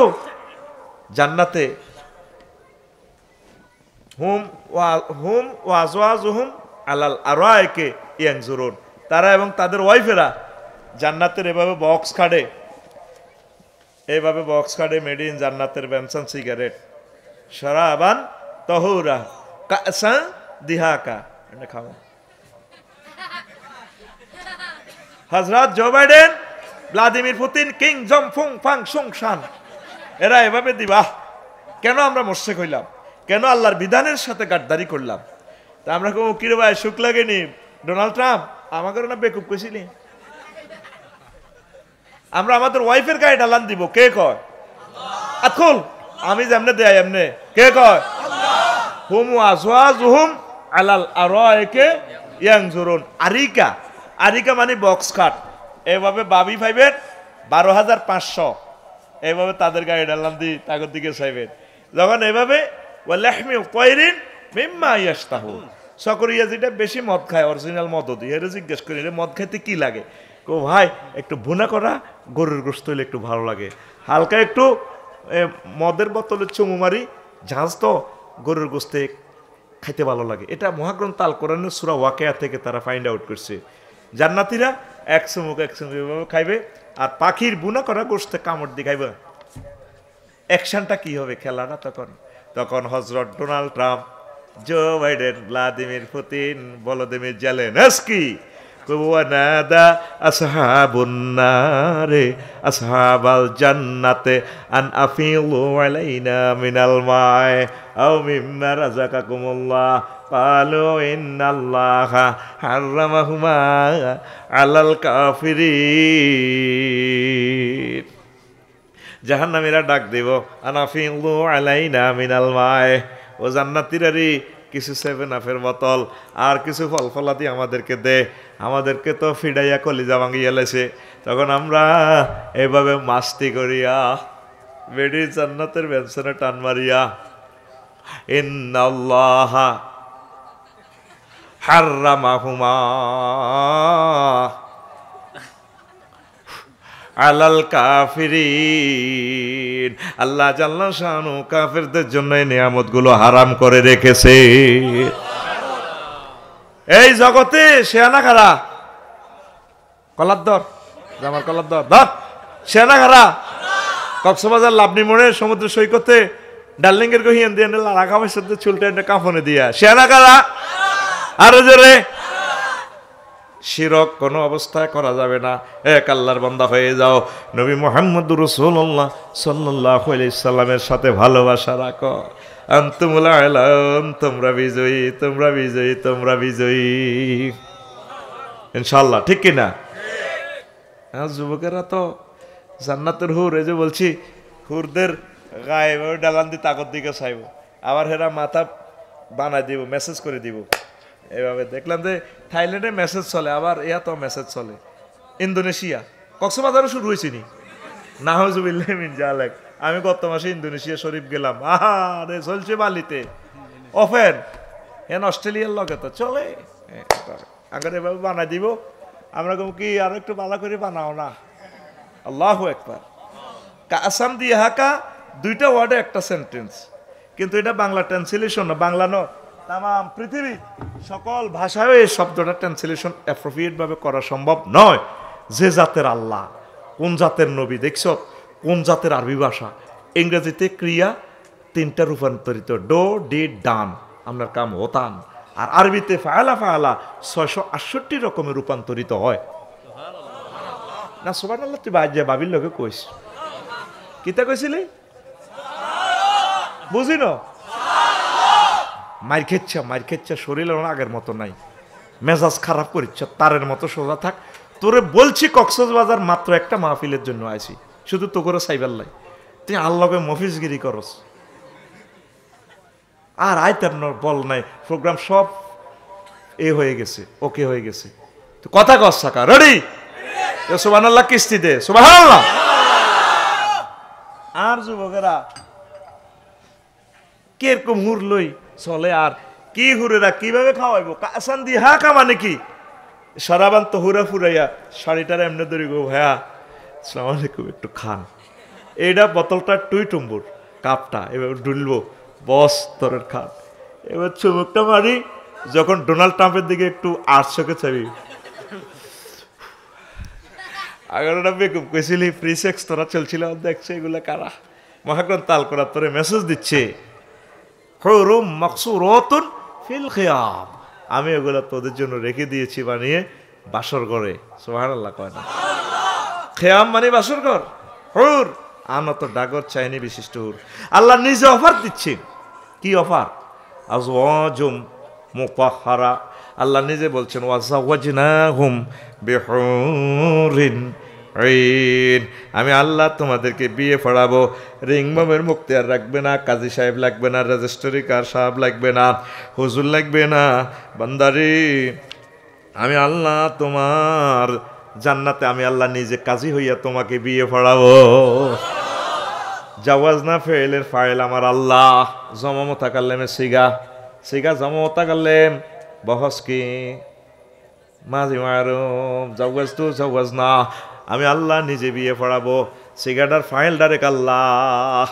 জান্নাতে হুম ওয়া আজওয়াজুহুম আলাল আরাইকে ইয়ানজুরুন, তারা এবং তাদের ওয়াইফেরা জান্নাতের এভাবে বক্স কাটে, মেড ইন জান্নাতের বেনসন সিগারেট, শরাবান তাহুরা, কাসা দিহাকা, এটা খাও। হযরত জো বাইডেন, ভ্লাদিমির পুতিন, কিং জং ফুং ফাং সুং শান, এরা এভাবে দিবা। কেন আমরা মুশরিক হইলাম? কেন আল্লাহর বিধানের সাথে গাদ্দারি করলাম? তা আমরা কেউ কিরে ভাই সুখ লাগেনি? ডোনাল্ড ট্রাম্প আমাকে না বেকুব কইছিলি? আমরা আমাদের ওয়াইফের গায়ে ডালান দিব, কে কয়? আকুল আমি যেমনে দেয় এমনে, কে কয়? হুম আজওয়াজুহুম আলাল আরাইকে ইয়ানজুরুন। আরিকা মানে বক্স কাট, এভাবে বাবি পাইবেন 12,500, এভাবে তাদের গায়ে ডালান দি তাগর দিকে চাইবেন। যখন এভাবে ওয়ালাহমি তায়রিন মিম্মা ইয়াশতাহুন, সকরিয়া যেটা বেশি মদ খায়, অরিজিনাল মদ দি, এর জিজ্ঞেস করি রে মদ খাইতে কি লাগে? কো ভাই একটু ভুনা করা গরুর গোশত হইলে একটু ভালো লাগে, হালকা একটু মদের বোতলে চুমু মারি, ঝাঁজ তো গরুর গোশতে খাইতে ভালো লাগে। এটা মহাগ্রন্থ আল কোরআনের সূরা ওয়াকিয়া থেকে তারা ফাইন্ড আউট করছে। জান্নাতীরা এক চুমুক এভাবে খাইবে, আর পাখির বুনা করা গোশতে কামড় দিয়ে খাইবে। অ্যাকশনটা কি হবে খেলাটা? তখন হযরত Donald Trump, Joe Biden, Vladimir Putin, Volodymyr Zelenskyy, ওয়ানাদা আসহাবুন নারে আসহাবাল জান্নাতে আন আফিলু আলাইনা মিনাল মাই আও মিম্মা রাযাকাকুমুল্লাহ ক্বালু ইন্নাল্লাহা হারামাহুমা আলাল কাফিরিন। জাহান্নামীরা ডাক দেব, আনাফিলু আলাইনা মিনাল মাই, ও জান্নাতীরারি কিছু 7 আপের বোতল আর কিছু ফল ফলাদি আমাদেরকে দে। আমাদেরকে তো ফিডাইয়া কলিজা ভাঙিয়া লেছে, তখন আমরা এভাবে মাস্তি করিয়া বেডি জান্নাতের ব্যবসানে টান মারিয়া ইন্নাল্লাহা হাররামাহুমা আলাল কাফিরিন, আল্লাহ জাল্লা শানু কাফেরদের জন্য এই নিয়ামতগুলো হারাম করে রেখেছে। এই জগতে শেয়ানা খারা কলার দর, আমার কলার দর ধর, শেয়ানা খারা কক্সবাজার লাবনি মোড়ে সমুদ্র সৈকতে ডার্লিং এর গহিয়ান দিয়ে লাগামের সাথে চুলটা কাফনে দিয়া শেয়ানা খারা। আরো জোরে, শিরক কোনো অবস্থায় করা যাবে না। এক আল্লাহর বান্দা হয়ে যাও, নবী মুহাম্মদুর রাসূলুল্লাহ সাল্লাল্লাহু আলাইহি সাল্লামের সাথে ভালোবাসা রাখো। আনতুমুল আলাম, তোমরা বিজয়ী, তোমরা বিজয়ী, তোমরা বিজয়ী ইনশাআল্লাহ, ঠিক কি না? যুবকেরা তো জান্নাতের হুর, এই যে বলছি হুরদের গায়ে ডালান দি তাকত দিকে চাইব, আবার হেরা মাথা বানাই দিব, মেসেজ করে দিব। এভাবে দেখলাম যে থাইল্যান্ডে মেসেজ চলে, আবার তো মেসেজ চলে। ইন্দোনেশিয়া কক্সবাজারও শুরু হয়েছে নি, নাউজুবিল্লাহি মিন জালিক। আমি গত মাসে ইন্দোনেশিয়া শরীফ গেলাম, আরে চলছে বালিতে ওপেন, অস্ট্রেলিয়ার লগে তো চলে। আগে এভাবে বানাই দিব, আমরা কম কি আরো একটু ভালো করে বানাও না। আল্লাহু আকবার। কাসাম দিয়ে হাকা দুইটা ওয়ার্ডে একটা সেন্টেন্স, কিন্তু এটা বাংলা ট্রান্সলেশন না, বাংলা নয়, তাম পৃথিবী সকল ভাষায় এই শব্দটা ট্রান্সলেশন অ্যাপ্রোপ্রিয়েট ভাবে করা সম্ভব নয়। যে জাতের আল্লাহ, কোন জাতের নবী, দেখছ কোন জাতের আরবি ভাষা। ইংরেজিতে ক্রিয়া তিনটা রূপান্তরিত, ডো ডিড ডান, আপনার কাম হতান। আর আরবিতে ফায়ালা ফায়ালা 668 রকমের রূপান্তরিত হয় না। সুবহানাল্লাহ, তুই বাজ বাবির লোকে কইস, কিতা কইছিলি বুঝি না? মার খেচ্ছা শরীর আগের মতো নাই, মেজাজ খারাপ করিচ্ছ, তারের মতো সোজা থাক। তোরে বলছি কক্সবাজার মাত্র একটা মাহফিলের জন্য আইছি, শুধু তো করে সাইবাল্লাই, তুই আল্লাহকে মফিজগিরি করস। আর আইতার বল নাই, প্রোগ্রাম সব হয়ে গেছে, ওকে হয়ে গেছে। তো কথা কস সাকা রেডি, সুবহানাল্লাহ কিস্তি দে, সুবহানাল্লাহ। আর যুবকেরা কিরকম হুর লই চলে, আর কি হুরেরা কিভাবে খাওয়াইবো? কাসান দি হা কা মানে কি? সারাবান তো হুরা ফুরাইয়া শাড়িটার এমনি ধরি গো, ভাইয়া আসসালামু আলাইকুম, একটু খান। এইটা বোতলটা টুই টুম্বুর কাপটা এবার ডুলবো, বস তোরের খান। এবার চুমুকটা মারি, যখন ডোনাল্ড ট্রাম্পের দিকে একটু 800 চাবি, আগেরটা বেকুব কইছিলি ফ্রি সেক্স তোরা চলছিল, দেখছে এগুলা কারা? মহাগ্রন্থ তাল করা তোরে মেসেজ দিচ্ছে, হুরুম মাকসুরাতুন ফিল খিয়াম, আমি এগুলা তোদের জন্য রেখে দিয়েছি বানিয়ে বাসর ঘরে। সুবহানাল্লাহ কয় না? খিয়াম মানে বাসর ঘর। হুর আমরা তো ডাগর চাইনি বিশিষ্ট হুর। আল্লাহ নিজে অফার দিচ্ছে। কি অফার? আজওয়াজুম মুতাহহারা, আল্লাহ নিজে বলছেন ওয়াজাওয়াজনাহুম বিহুরিন আইন, আমি আল্লাহ তোমাদেরকে বিয়ে পড়াবো। রিংবামের মুক্তিয়ার রাখবে না, কাজী সাহেব লাগবে না, রেজিস্ট্রি কার সাহেব লাগবে না, হুজুর লাগবে না। বান্দারি, আমি আল্লাহ তোমার জান্নাতে আমি আল্লাহ নিজে কাজী হইয়া তোমাকে বিয়ে পড়াবো। জাওয়াজ না ফেলের ফাইল আমার আল্লাহ, জমামতা কাল্লেমে সিগা সিগা জমামতা কাল্লেম বহস কি মাঝি মারুম জাওয়াজ তো জাওয়াজ না, আমি আল্লাহ নিজে বিয়ে পড়াবো। সিগাটার ফাইল ডাইরেক্ট আল্লাহ,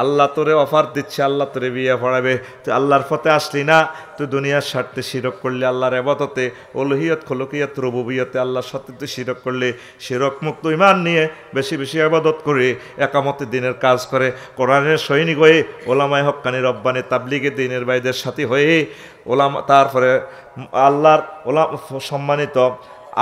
আল্লাহ তোরে অফার দিচ্ছে, আল্লাহ তোরে বিয়ে পড়াবে। তুই আল্লাহর পথে আসলি না, তুই দুনিয়ার স্বার্থে শিরক করলি, আল্লাহর ইবাদতে উলুহিয়ত খলুকিয়ত রুবুবিয়তে আল্লাহর সাথে তুই শিরক করলি। শিরক মুক্ত ইমান নিয়ে বেশি বেশি ইবাদত করে একামতে দিনের কাজ করে, কোরআনের সৈনিক হয়ে, ওলামায়ে হক্কানি রব্বানি তাবলিগে দিনের ভাইদের সাথী হয়ে, ওলামা তারপরে আল্লাহর সম্মানিত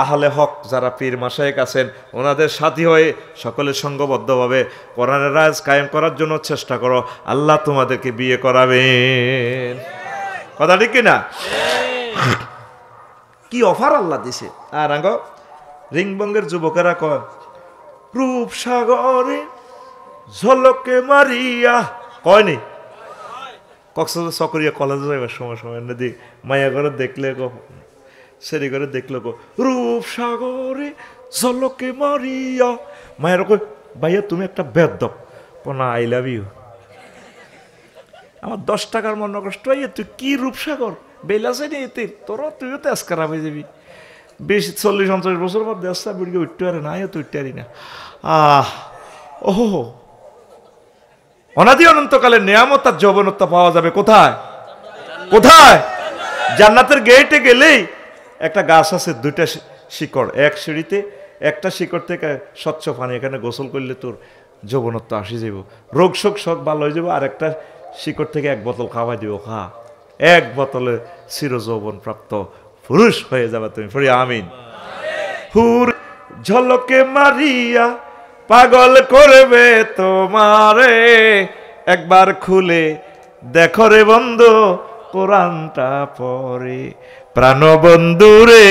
আহলে হক যারা পীর মাশায়েখ আছেন ওনাদের সাথী হয়ে সকলে সঙ্গবদ্ধভাবে কোরআনের রাজ কায়েম করার জন্য চেষ্টা করো, আল্লাহ তোমাদেরকে বিয়ে করাবেন। কথা ঠিক কিনা? কি অফার আল্লাহ দিছে। আর আঙ্গ রিংবঙ্গের যুবকেরা কয় রূপসাগরে ঝলকে মারিয়া, কয়নি? কক্সবাজার সকরিয়া কলেজে যাইবার সময় সময় নদী মায়া করে দেখলে সেরি করে দেখলো গো রূপ সাগরে ঝলকে মারিয়া, মায়ের কই ভাইয়া তুমি একটা বেদ্যপ, না আই লাভ ইউ। আমার 10 টাকার মন কষ্ট হইয়া তুই কি রূপসাগর বেলাসে নিয়ে তোর, তুইও তো আজকার হয়ে যাবি। 40-50 বছর পর দেশটা বুড়িকে উঠতে পারে না, তো উঠতে পারি না। ওহো, অনাদি অনন্তকালের নেয়ামত আর যৌবনত্ব পাওয়া যাবে কোথায়? কোথায়? জান্নাতের গেটে গেলেই একটা গাছ আছে, 2টা শিকড়, এক সিঁড়িতে, একটা শিকড় থেকে স্বচ্ছ পানি, এখানে গোসল করলে তোর যৌবনত্ব আসি যাব, রোগ শোক সব ভালো হয়ে যাবো। আর একটা শিকড় থেকে 1 বোতল খাওয়াই দিব, খা, 1 বোতলে চির যৌবন প্রাপ্ত পুরুষ হয়ে যাবে তুমি। পড়ি আমিন। হুর ঝলকে মারিয়া পাগল করবে তোমারে, একবার খুলে দেখো রে বন্ধু কোরআনটা পড়ে, প্রাণ বন্ধু রে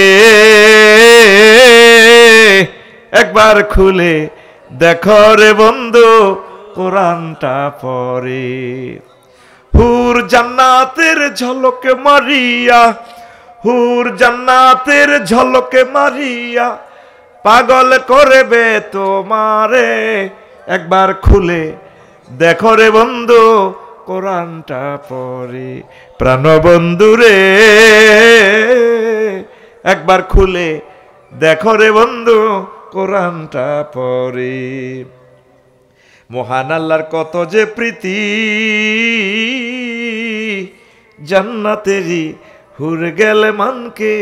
একবার খুলে দেখো রে বন্ধু কোরআনটা পড়ে। হুর জান্নাতের ঝলকে মারিয়া, হুর জান্নাতের ঝলকে মারিয়া পাগল করবে তোমারে, একবার খুলে দেখো রে বন্ধু কোরআনটা পড়ে, প্রাণ বন্ধু রে একবার খুলে দেখো রে বন্ধু কোরআনটা পড়ে। মহান আল্লাহর কত যে প্রীতি, জান্নাতেরই হুর গেলে মানকে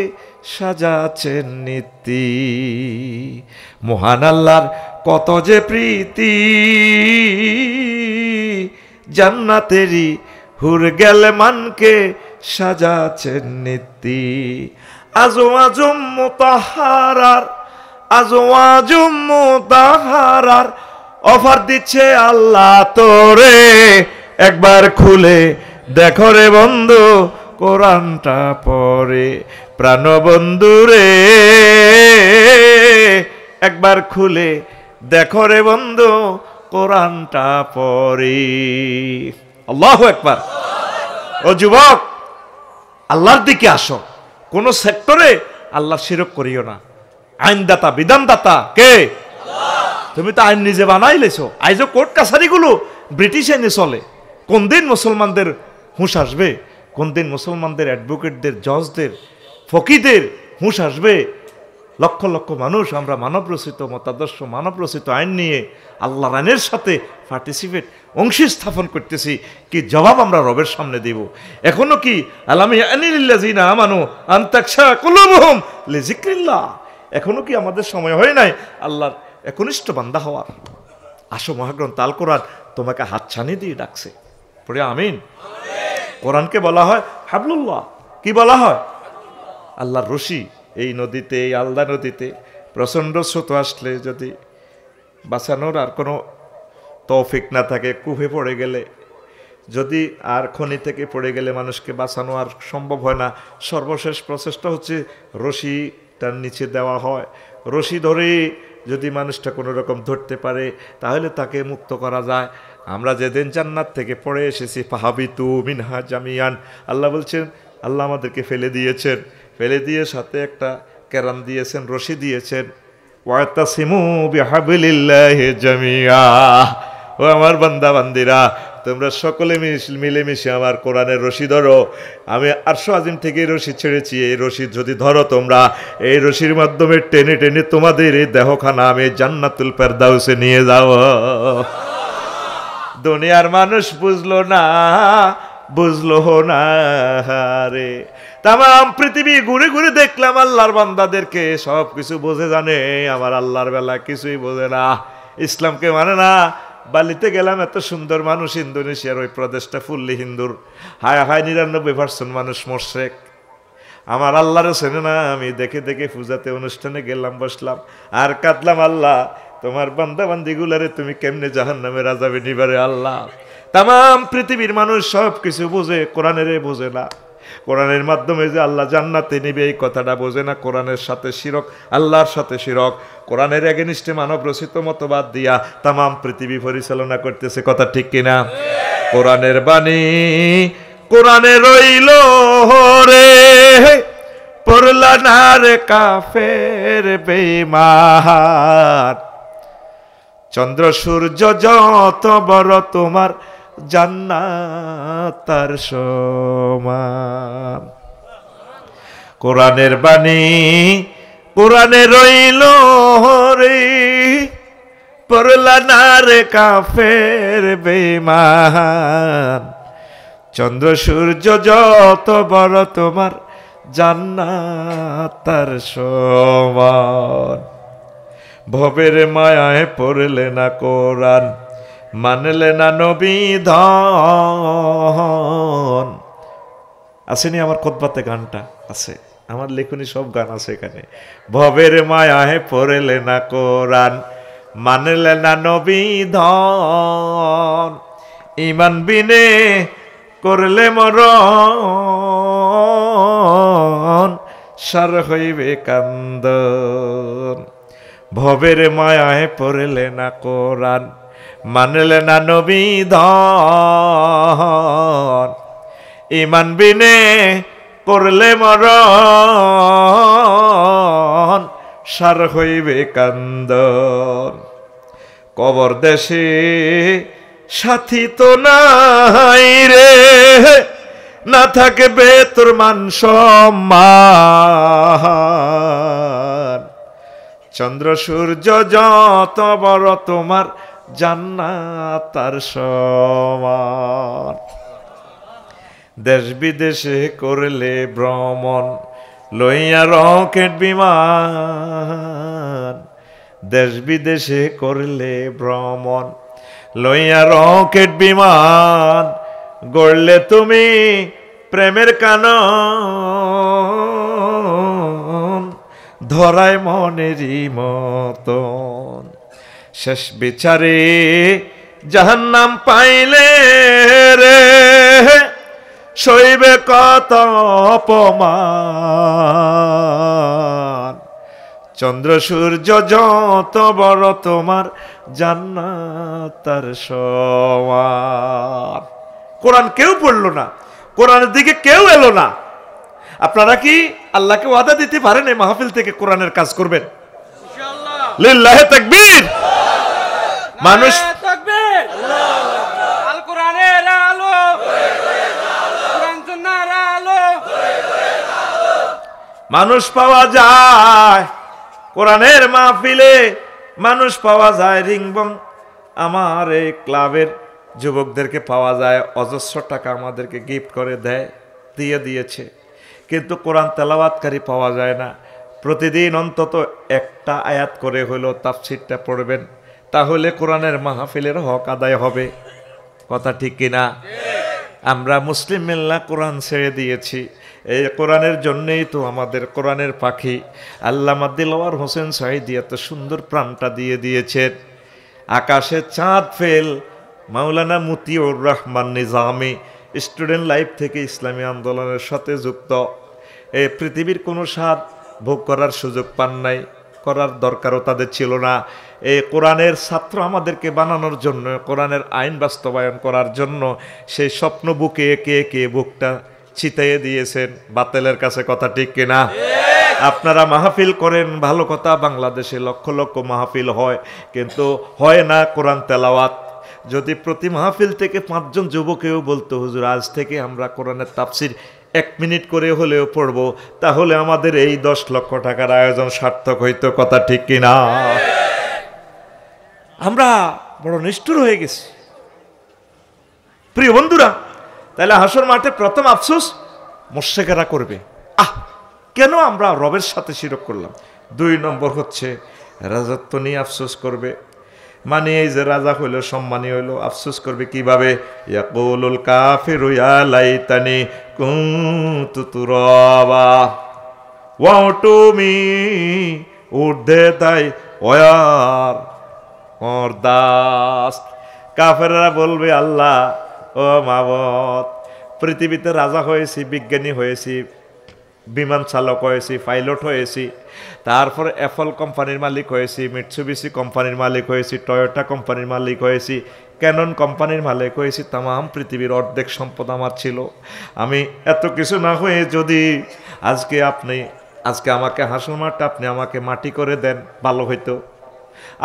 সাজাচ্ছেন নীতি। মহান আল্লাহর কত যে প্রীতি, জান্নাতেরই হুর গেলে মানকে সাজাচ্ছেন নীতি। আজম মুতাহারার, আজম মুতাহারার অফার দিচ্ছে আল্লাহ তোরে, একবার খুলে দেখো রে বন্ধু কোরআনটা পড়ে, প্রাণ বন্ধু রে একবার খুলে দেখো রে বন্ধু কোরআনটা পড়ে। আল্লাহু আকবার। ও যুবক, আল্লাহর দিকে আসো, কোন সেক্টরে আল্লাহর শিরক করিও না। আইনদাতা বিধানদাতা কে? তুমি তো আইন নিজে বানাই লেছো। আইজো কোর্ট কাছারিগুলো ব্রিটিশ আইনে চলে। কোন দিন মুসলমানদের হুঁশ আসবে? কোন দিন মুসলমানদের অ্যাডভোকেটদের, জজদের, ফকিদের হুঁশ আসবে? লক্ষ লক্ষ মানুষ আমরা মানব রচিত মতাদর্শ, মানব রচিত আইন নিয়ে আল্লাহর আইনের সাথে পার্টিসিপেট, অংশী স্থাপন করতেছি। কি জবাব আমরা রবের সামনে দেব? এখনো কি আলামি আনিলিল্লাযিনা আমানু আন তাকশা কুলুবুহুম লিযিকরিল্লাহ, এখনো কি আমাদের সময় হয় নাই আল্লাহর একনিষ্ঠ বান্দা হওয়ার? আসো, মহাগ্রন্থ আল কোরআন তোমাকে হাতছানি দিয়ে ডাকছে। পড়ে আমিন। কোরআনকে বলা হয় হাবলুল্লাহ। কি বলা হয়? আল্লাহর রশি। এই নদীতে, এই আলদা নদীতে প্রচণ্ড স্রোত আসলে যদি বাঁচানোর আর কোনো তৌফিক না থাকে, কুফে পড়ে গেলে, যদি আর খনি থেকে পড়ে গেলে মানুষকে বাঁচানো আর সম্ভব হয় না, সর্বশেষ প্রচেষ্টা হচ্ছে রশিটার নিচে দেওয়া হয়। রশি ধরে যদি মানুষটা কোনো রকম ধরতে পারে তাহলে তাকে মুক্ত করা যায়। আমরা যেদিন জান্নাত থেকে পড়ে এসেছি ফাহাবিতু মিনহা জামিয়ান, আল্লাহ বলছেন, আল্লাহ আমাদেরকে ফেলে দিয়েছেন, ফেলে দিয়ে সাথে একটা কেরান দিয়েছেন, রশি দিয়েছেন। ওয়াতাসিমু বিহাবলিল্লাহি জামিয়া, ও আমার বান্দা বান্দিরা, তোমরা সকলে মিলেমিশে আমার কোরআনের রশি ধরো। আমি আরশ আজিম থেকে রশি ছেড়েছি, এই রশি যদি ধরো তোমরা, এই রশির মাধ্যমে টেনে টেনে তোমাদের এই দেহখানা আমি জান্নাতুল ফেরদাউসে নিয়ে যাও। দুনিয়ার মানুষ বুঝলো না, বুঝলো না রে। তাম পৃথিবী ঘুরে ঘুরে দেখলাম আল্লাহর বান্দাদেরকে, সব কিছু বোঝে জানে, আমার আল্লাহর বেলা কিছুই বোঝে না, ইসলামকে মানে না। বালিতে গেলাম, এত সুন্দর মানুষ, ইন্দোনেশিয়ার ওই প্রদেশটা ফুললি হিন্দুর, হায় হায় 99% মানুষ মোরশেক। আমার আল্লাহরও চেনে না। আমি দেখে দেখে পূজাতে অনুষ্ঠানে গেলাম, বসলাম আর কাঁদলাম, আল্লাহ তোমার বান্দা বান্দিগুলারে তুমি কেমনে জাহান্নামের আযাবে নিবারে আল্লাহ। তাম পৃথিবীর মানুষ সব কিছু বোঝে, কোরআনের বোঝে না। কোরআনের মাধ্যমে যে আল্লাহ জান্নাতে নিবে এই কথাটা বোঝে না। কোরআনের সাথে শিরক, আল্লাহর সাথে শিরক, কোরআনের এগেনিস্টে মানব রচিত মতবাদ দিয়া তাম পৃথিবী পরিচালনা করতেছে। কথা ঠিক কিনা? কোরআনের বাণী কোরআনে রইল রে, পড়লা না রে কাফের বেঈমান চন্দ্র সূর্য যত বড় তোমার জান্নাত তার সমান কোরআনের বাণী কোরআনে রইল রে পড়লা না রে কাফের বেঈমান চন্দ্র সূর্য যত বড় তোমার জান্নাত তার সমান ভবের মায়ায় পড়লে না কোরআন মানলে না নবী ধন আসেনি আমার খুতবাতে গানটা আছে আমার লেখনী সব গান আছে এখানে ভবের মায়ায় পড়লে না কোরআন মানলে না নবী ধন ঈমান বিনে করলে মরণ সার হইবে কান্দন ভবের মায়ায় পড়লে না কোরআন মানলে না নবী ধন ঈমান বিনে করলে মরণ সার হইবে কান্দন কবর দেশে সাথী তো নাই রে না থাকবে তোর মান সম্মান চন্দ্র সূর্য যত বড় তোমার জান্নাত তার সমান দেশ বিদেশে করলে ভ্রমণ লইয়া রকেট বিমান দেশ বিদেশে করলে ভ্রমণ লইয়া রকেট বিমান গড়লে তুমি প্রেমের কানন ধরায় মনেরই মতন শেষ বিচারে জাহান্নাম পাইলে রে সইবে কত অপমান চন্দ্র সূর্য যত বড় তোমার জান্নাত তার সমান কোরআন কেউ পড়লো না কোরআনের দিকে কেউ এলো না আপনারা কি আল্লাহকে ওয়াদা দিতে পারেন এই মাহফিল থেকে কোরআনের কাজ করবেন ইনশাআল্লাহ লিল্লাহি তাকবীর মানুষ তাকবীর আল কোরআনের আলো কোরআন সুন্নাহর আলো মানুষ পাওয়া যায় কোরআনের মাহফিলে মানুষ পাওয়া যায় রিংবং আমার এই ক্লাবের যুবকদেরকে পাওয়া যায় অজস্র টাকা আমাদেরকে গিফট করে দিয়েছে কিন্তু কোরআন তেলাওয়াতকারী পাওয়া যায় না প্রতিদিন অন্তত একটা আয়াত করে হলো তাফসীরটা পড়বেন তাহলে কোরআনের মাহফিলের হক আদায় হবে কথা ঠিক কিনা আমরা মুসলিম মিল্লাহ কোরআন ছেড়ে দিয়েছি এই কোরআনের জন্যই তো আমাদের কোরআনের পাখি আল্লামা দিলওয়ার হোসেন সাঈদী এত সুন্দর প্রাণটা দিয়ে দিয়েছেন আকাশে চাঁদ ফেল মাওলানা মতিউর রহমান নিজামী স্টুডেন্ট লাইফ থেকে ইসলামী আন্দোলনের সাথে যুক্ত এই পৃথিবীর কোনো স্বাদ ভোগ করার সুযোগ পান নাই করার দরকারও তাদের ছিল না এই কোরআনের ছাত্র আমাদেরকে বানানোর জন্য কোরআনের আইন বাস্তবায়ন করার জন্য সেই স্বপ্ন বুকে একে একে বুকটা ছিটাইয়ে দিয়েছেন বাতিলের কাছে কথা ঠিক কিনা আপনারা মাহফিল করেন ভালো কথা বাংলাদেশে লক্ষ লক্ষ মাহফিল হয় কিন্তু হয় না কোরআন তেলাওয়াত যদি প্রতি মাহফিল থেকে 5 জন যুবকেও বলতো হুজুর আজ থেকে আমরা কোরআনের তাফসীর 1 মিনিট করে হলেও পড়ব তাহলে আমাদের এই 10 লক্ষ টাকার আয়োজন সার্থক হইতো কথা ঠিক কিনা আমরা বড় নিষ্ঠুর হয়ে গেছি প্রিয় বন্ধুরা তাহলে হাসর মাঠে প্রথম আফসোস মুশরিকেরা করবে কেন আমরা রবের সাথে শিরক করলাম 2 নম্বর হচ্ছে রাজত্ব নিয়ে আফসোস করবে মানে এই যে রাজা হইল সম্মানী হইল আফসোস করবে কিভাবে ইয়াকুলুল কাফিরু ইয়া লাইতানি কুনতু তুরাবা ওয়াও টু মি উর্ধে তাই ওয়ার অর্দাস কাফেররা বলবে আল্লাহ ও মাবুদ পৃথিবীতে রাজা হয়েছি বিজ্ঞানী হয়েছি বিমান চালক হয়েছি, পাইলট হয়েছি, তারপর অ্যাপল কোম্পানির মালিক হয়েছি, মিটসুবিশি কোম্পানির মালিক হয়েছি, টয়োটা কোম্পানির মালিক হয়েছি, ক্যানন কোম্পানির মালিক হয়েছি। তাম পৃথিবীর অর্ধেক সম্পদ আমার ছিল। আমি এত কিছু না হয়ে যদি আজকে আমাকে হাসল মাঠটা আপনি আমাকে মাটি করে দেন, ভালো হইতো।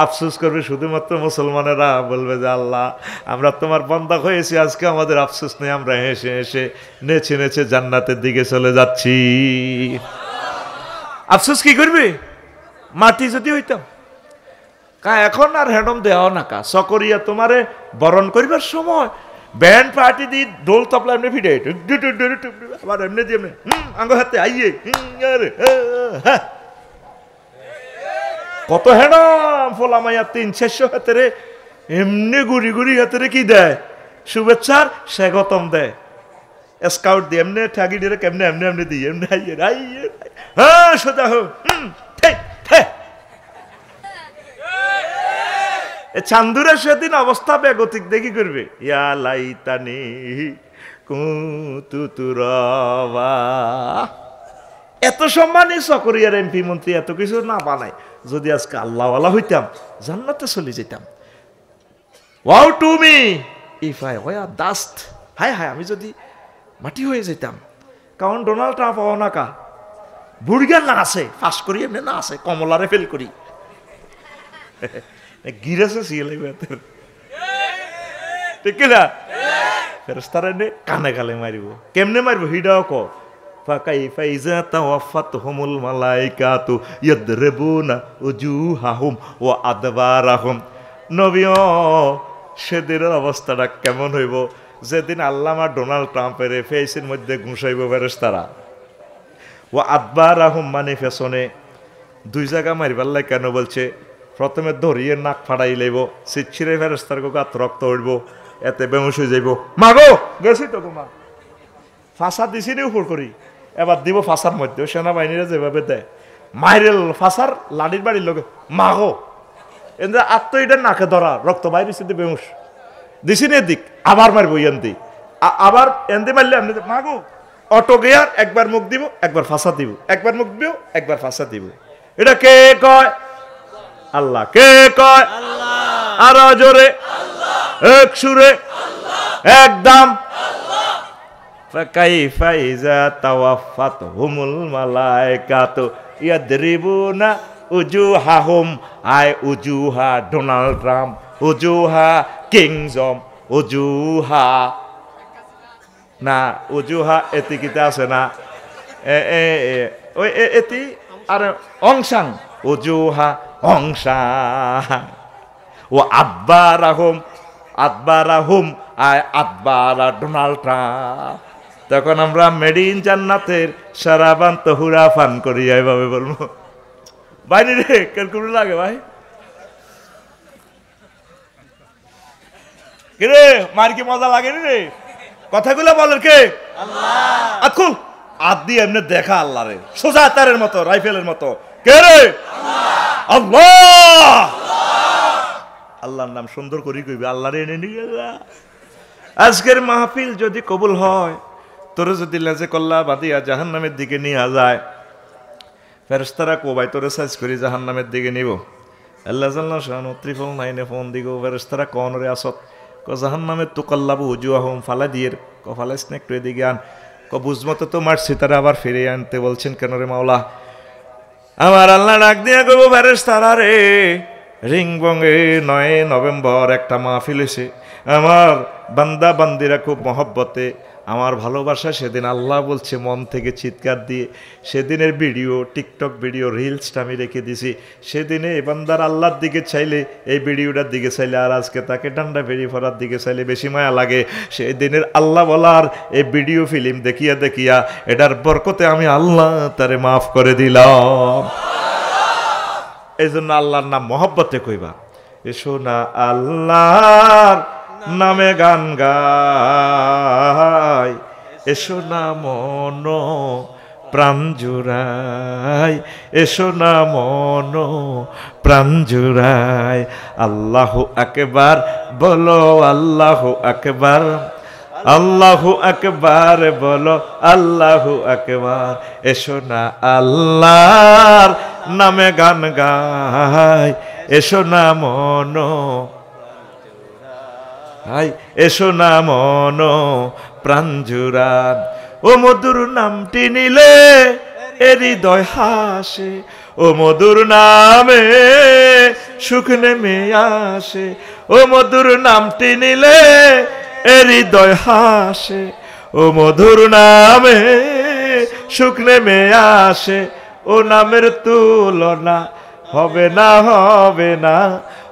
আফসোস করবে শুধুমাত্র মুসলমানেরা, বলবে যে আল্লাহ আমরা তোমার বান্দা হয়েছি, আজকে আমাদের আফসোস নেই, আমরা হেসে হেসে নেচে নেচে জান্নাতের দিকে চলে যাচ্ছি। আফসোস কি করবে? মাটি যদি হইতাম। এখন আর হ্যান্ডম দেওয়া না কা সকরিয়া তোমারে বরণ করিবার সময় ব্যান্ড পার্টি দি ঢোল তবলা এমনি ফিটে আবার এমনি দিয়ে আঙ্গ হাতে আইয়ে কত হ্যান্ডম ফোলা মাইয়া 300-400 হাতেরে এমনি গুড়ি গুড়ি হাতেরে কি দেয়? শুভেচ্ছার স্বাগতম দেয়। স্কাউট দিয়ে এমনি ঠাগি দিয়ে কেমনে এমনি এমনি দিই এমনি আইয়ে আইয়ে হ্যাঁ সোজা হোক চান্দুরা সেদিন অবস্থা বেগতিক দেখি করবে। ইয়া লাইতানি কুতুতুরবা। এত সম্মানী সকরিয়ার এমপি মন্ত্রী এত কিছু না বানায়, যদি আজকে আল্লাহওয়ালা হইতাম জান্নাতে চলে যেতাম। Wow to me if I ওয়া ডাস্ট। হায় হায় আমি যদি মাটি হয়ে যেতাম। কারণ ডোনাল্ড ট্রাম্প না কা বুড়িগার না আছে ফাঁস করি এমনি না আছে কমলারে ফেল করি গিরেছে সিএলাই ঠিক না? ফেরেশতারা নে কানে কালে মারিব। কেমনে মারিব হিডাও ক ফাকাইফা ইযা তাওয়াফাতহুমুল মালাইকাতু ইয়াদরিবুনা উজুহাহুম ওয়া আদবারাহুম। নবীও সেদিনের অবস্থাটা কেমন হইব যেদিন আল্লাহ আমার ডোনাল্ড ট্রাম্পের ফেসের মধ্যে ঘুষাইব ফেরেশতারা। ওয়া আদবারাহুম মানে ফেসনে দুই জায়গা মারিবার লাই কেন বলছে? প্রথমে ধরিয়ে নাক ফাটাই লইব, সিচ্ছিরে ফেরেশতার গাত রক্ত উঠব, এতে বেহুশ হয়ে যাইব। মাগো গেছি তো তোমার ফাঁসা দিছি নি উপর করি, এবার দিব ফাঁসার মধ্যে। সেনাবাহিনীরা যেভাবে দেয় মাইরেল ফাঁসার লাঠির বাড়ির লোকে মাগো এদের আত্ম এটা নাকে ধরা রক্ত বাইরে বেহুশ দিছি নি দিক আবার মারবো এনদি আবার এনদি মারলে এমনি মাগো অটো গিয়ার একবার মুখ দিব একবার ফাঁসা দিব, একবার মুখ দিব একবার ফাঁসা দিব। এটা কে কয়? আল্লাহ। কে কয়? আল্লাহ। আরো জোরে এক সুরে একদম। ফাকাইফা ইযা তাওয়াফাতহুমুল মালাইকাতু ইয়াদরিবুনা উজুহাহুম। আয় উজুহা ডোনাল্ড ট্রাম্প, উজুহা কিংজম, উজুহা না উজুহা এতিকিতে আছে না ওই এতি আর অংশাং উজুহা অংশা ও আদবারাহুম আদবারাহুম আয় আদবারা ডোনাল্ড ট্রাম্প। তখন আমরা মেড ইন জান্নাতের সারাবান তহুরা পান করি এইভাবে বলবো। বাইরে রে কেরকুর লাগে ভাই রে মার কি মজা লাগে রে? কথাগুলো বলেন কে? আল্লাহ। আকুল আদ দিয়ে এমনি দেখা আল্লাহ রে সোজা তারের মতো রাইফেলের মতো। কে রে? আল্লাহ। আল্লাহর নাম সুন্দর করি কইবে আল্লাহ রে এনে নিয়ে। আজকের মাহফিল যদি কবুল হয়, তোরে যদি লেজে কল্লা বাঁধিয়া জাহান্নামের দিকে নিয়ে যায়, ফেরেশতারা কোবাই তোরে সাইজ করি জাহান্নামের দিকে নিব। আল্লাহ জাল্লাহ শানু 999 ফোন দিগো ফেরেশতারা কোন রে আসত ক জাহান্নামে তুকাল্লাবু উজুহাহুম ফালা দিয়ে ক ফালাইস না একটু এদিকে আন ক বুঝমতো তো মারছি তারা আবার ফিরে আনতে বলছেন কেন রে মাওলা? আমার আল্লাহ ডাক দিয়া কইব ফেরেশতারা রে রিংবঙ্গে 9 নভেম্বর একটা মাহফিল এসে আমার বান্দা বান্দিরা খুব মহব্বতে আমার ভালোবাসা সেদিন আল্লাহ বলছে মন থেকে চিৎকার দিয়ে সেদিনের ভিডিও টিকটক ভিডিও রিলসটা আমি রেখে দিছি। সেদিনে এই বান্দার আল্লাহর দিকে চাইলে এই ভিডিওটার দিকে চাইলে আর আজকে তাকে ডান্ডা বেরি ফরার দিকে চাইলে বেশি মায়া লাগে। সেই দিনের আল্লাহ বলার এই ভিডিও ফিল্ম দেখিয়া দেখিয়া এটার বরকতে আমি আল্লাহ তারে মাফ করে দিলাম। এই জন্য আল্লাহর নাম মহব্বতে কইবা। এসো না আল্লাহর নামে গান গাই, এসো না মন প্রাণ জুড়াই, এসো না মন প্রাণ জুড়াই। আল্লাহু আকবার বলো আল্লাহু আকবার, আল্লাহু আকবার বলো, আল্লাহু আকবার। এসো না আল্লাহর নামে গান গাই, এসো না মনো হাই, এসো না মনো প্রাণ জুড়ান। ও মধুর নামটি নিলে এ হৃদয় হাসে, ও মধুর নামে সুখ নেমে আসে। ও মধুর নামটি নিলে এ হৃদয় হাসে, ও মধুর নামে সুখ নেমে আসে। ও নামের তুলনা হবে না, হবে না,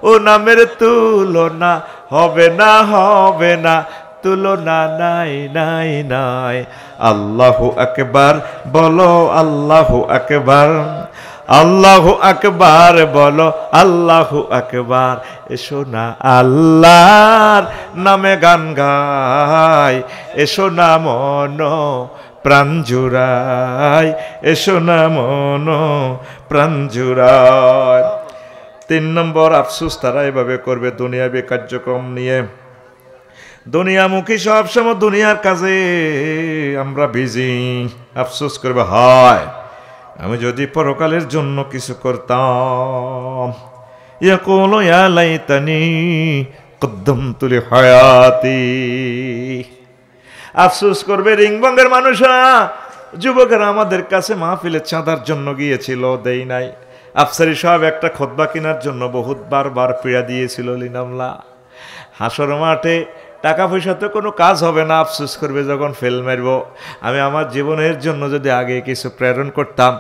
ও নামের তুলনা হবে না, হবে না, তুলনা নাই নাই নাই। আল্লাহু আকবার বলো, আল্লাহু আকবার, আল্লাহু আকবার বলো, আল্লাহু আকবার। এসো না আল্লাহর নামে গান গাই, এসো না মন প্রাণ জুড়াই, এসো না মন প্রাণ জুড়াই। 3 নম্বর আফসোস তারা এভাবে করবে দুনিয়াবী কার্যক্রম নিয়ে। দুনিয়ামুখী সবসময় দুনিয়ার কাজে আমরা বিজি। আফসোস করবে, হয় আমি যদি পরকালের জন্য কিছু করতাম। ইয়াকুলু ইয়া লাইতানি কদ্দামতু লিহায়াতি। আফসোস করবে রিংবঙ্গের মানুষরা, যুবকেরা আমাদের কাছে মাহফিলে চাঁদার জন্য গিয়েছিল, দেই নাই। আফসারি সাহেব একটা খুতবা কেনার জন্য বহুত বার পীড়া দিয়েছিল লিনামলা। হাসর মাঠে টাকা পয়সাতে কোনো কাজ হবে না, আফসোস করবে যখন ফেল মারব। আমি আমার জীবনের জন্য যদি আগে কিছু প্রেরণ করতাম,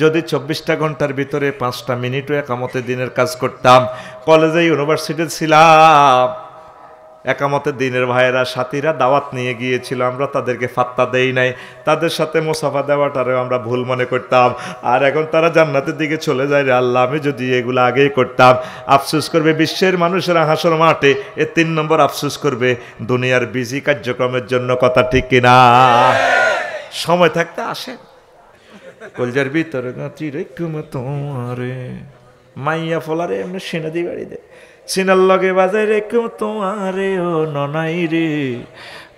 যদি 24টা ঘন্টার ভিতরে 5টা মিনিটও একামতে দিনের কাজ করতাম। কলেজে ইউনিভার্সিটিতে ছিলাম, একামতে দিনের ভাইয়েরা সাথীরা দাওয়াত নিয়ে গিয়েছিল, আমরা তাদেরকে ফাত্তা দেই নাই, তাদের সাথে মুসাফা দেওয়াটারেও আমরা ভুল মনে করতাম। আর এখন তারা জান্নাতের দিকে চলে যায়, রে আল্লাহ আমি যদি এগুলো আগেই করতাম। আফসোস করবে বিশ্বের মানুষেরা হাসর মাঠে। 3 নম্বর আফসোস করবে দুনিয়ার বিজি কার্যক্রমের জন্য। কথা ঠিক কিনা? সময় থাকতে আসেন, কলজার ভিতরে গাঁথি রেখে তোমারে মাইয়া ফলারে এমনি সেনা দিয়ে বাড়ি দে, সিনার লগে বাজায় রেখে তোমারে ও ননাই রে,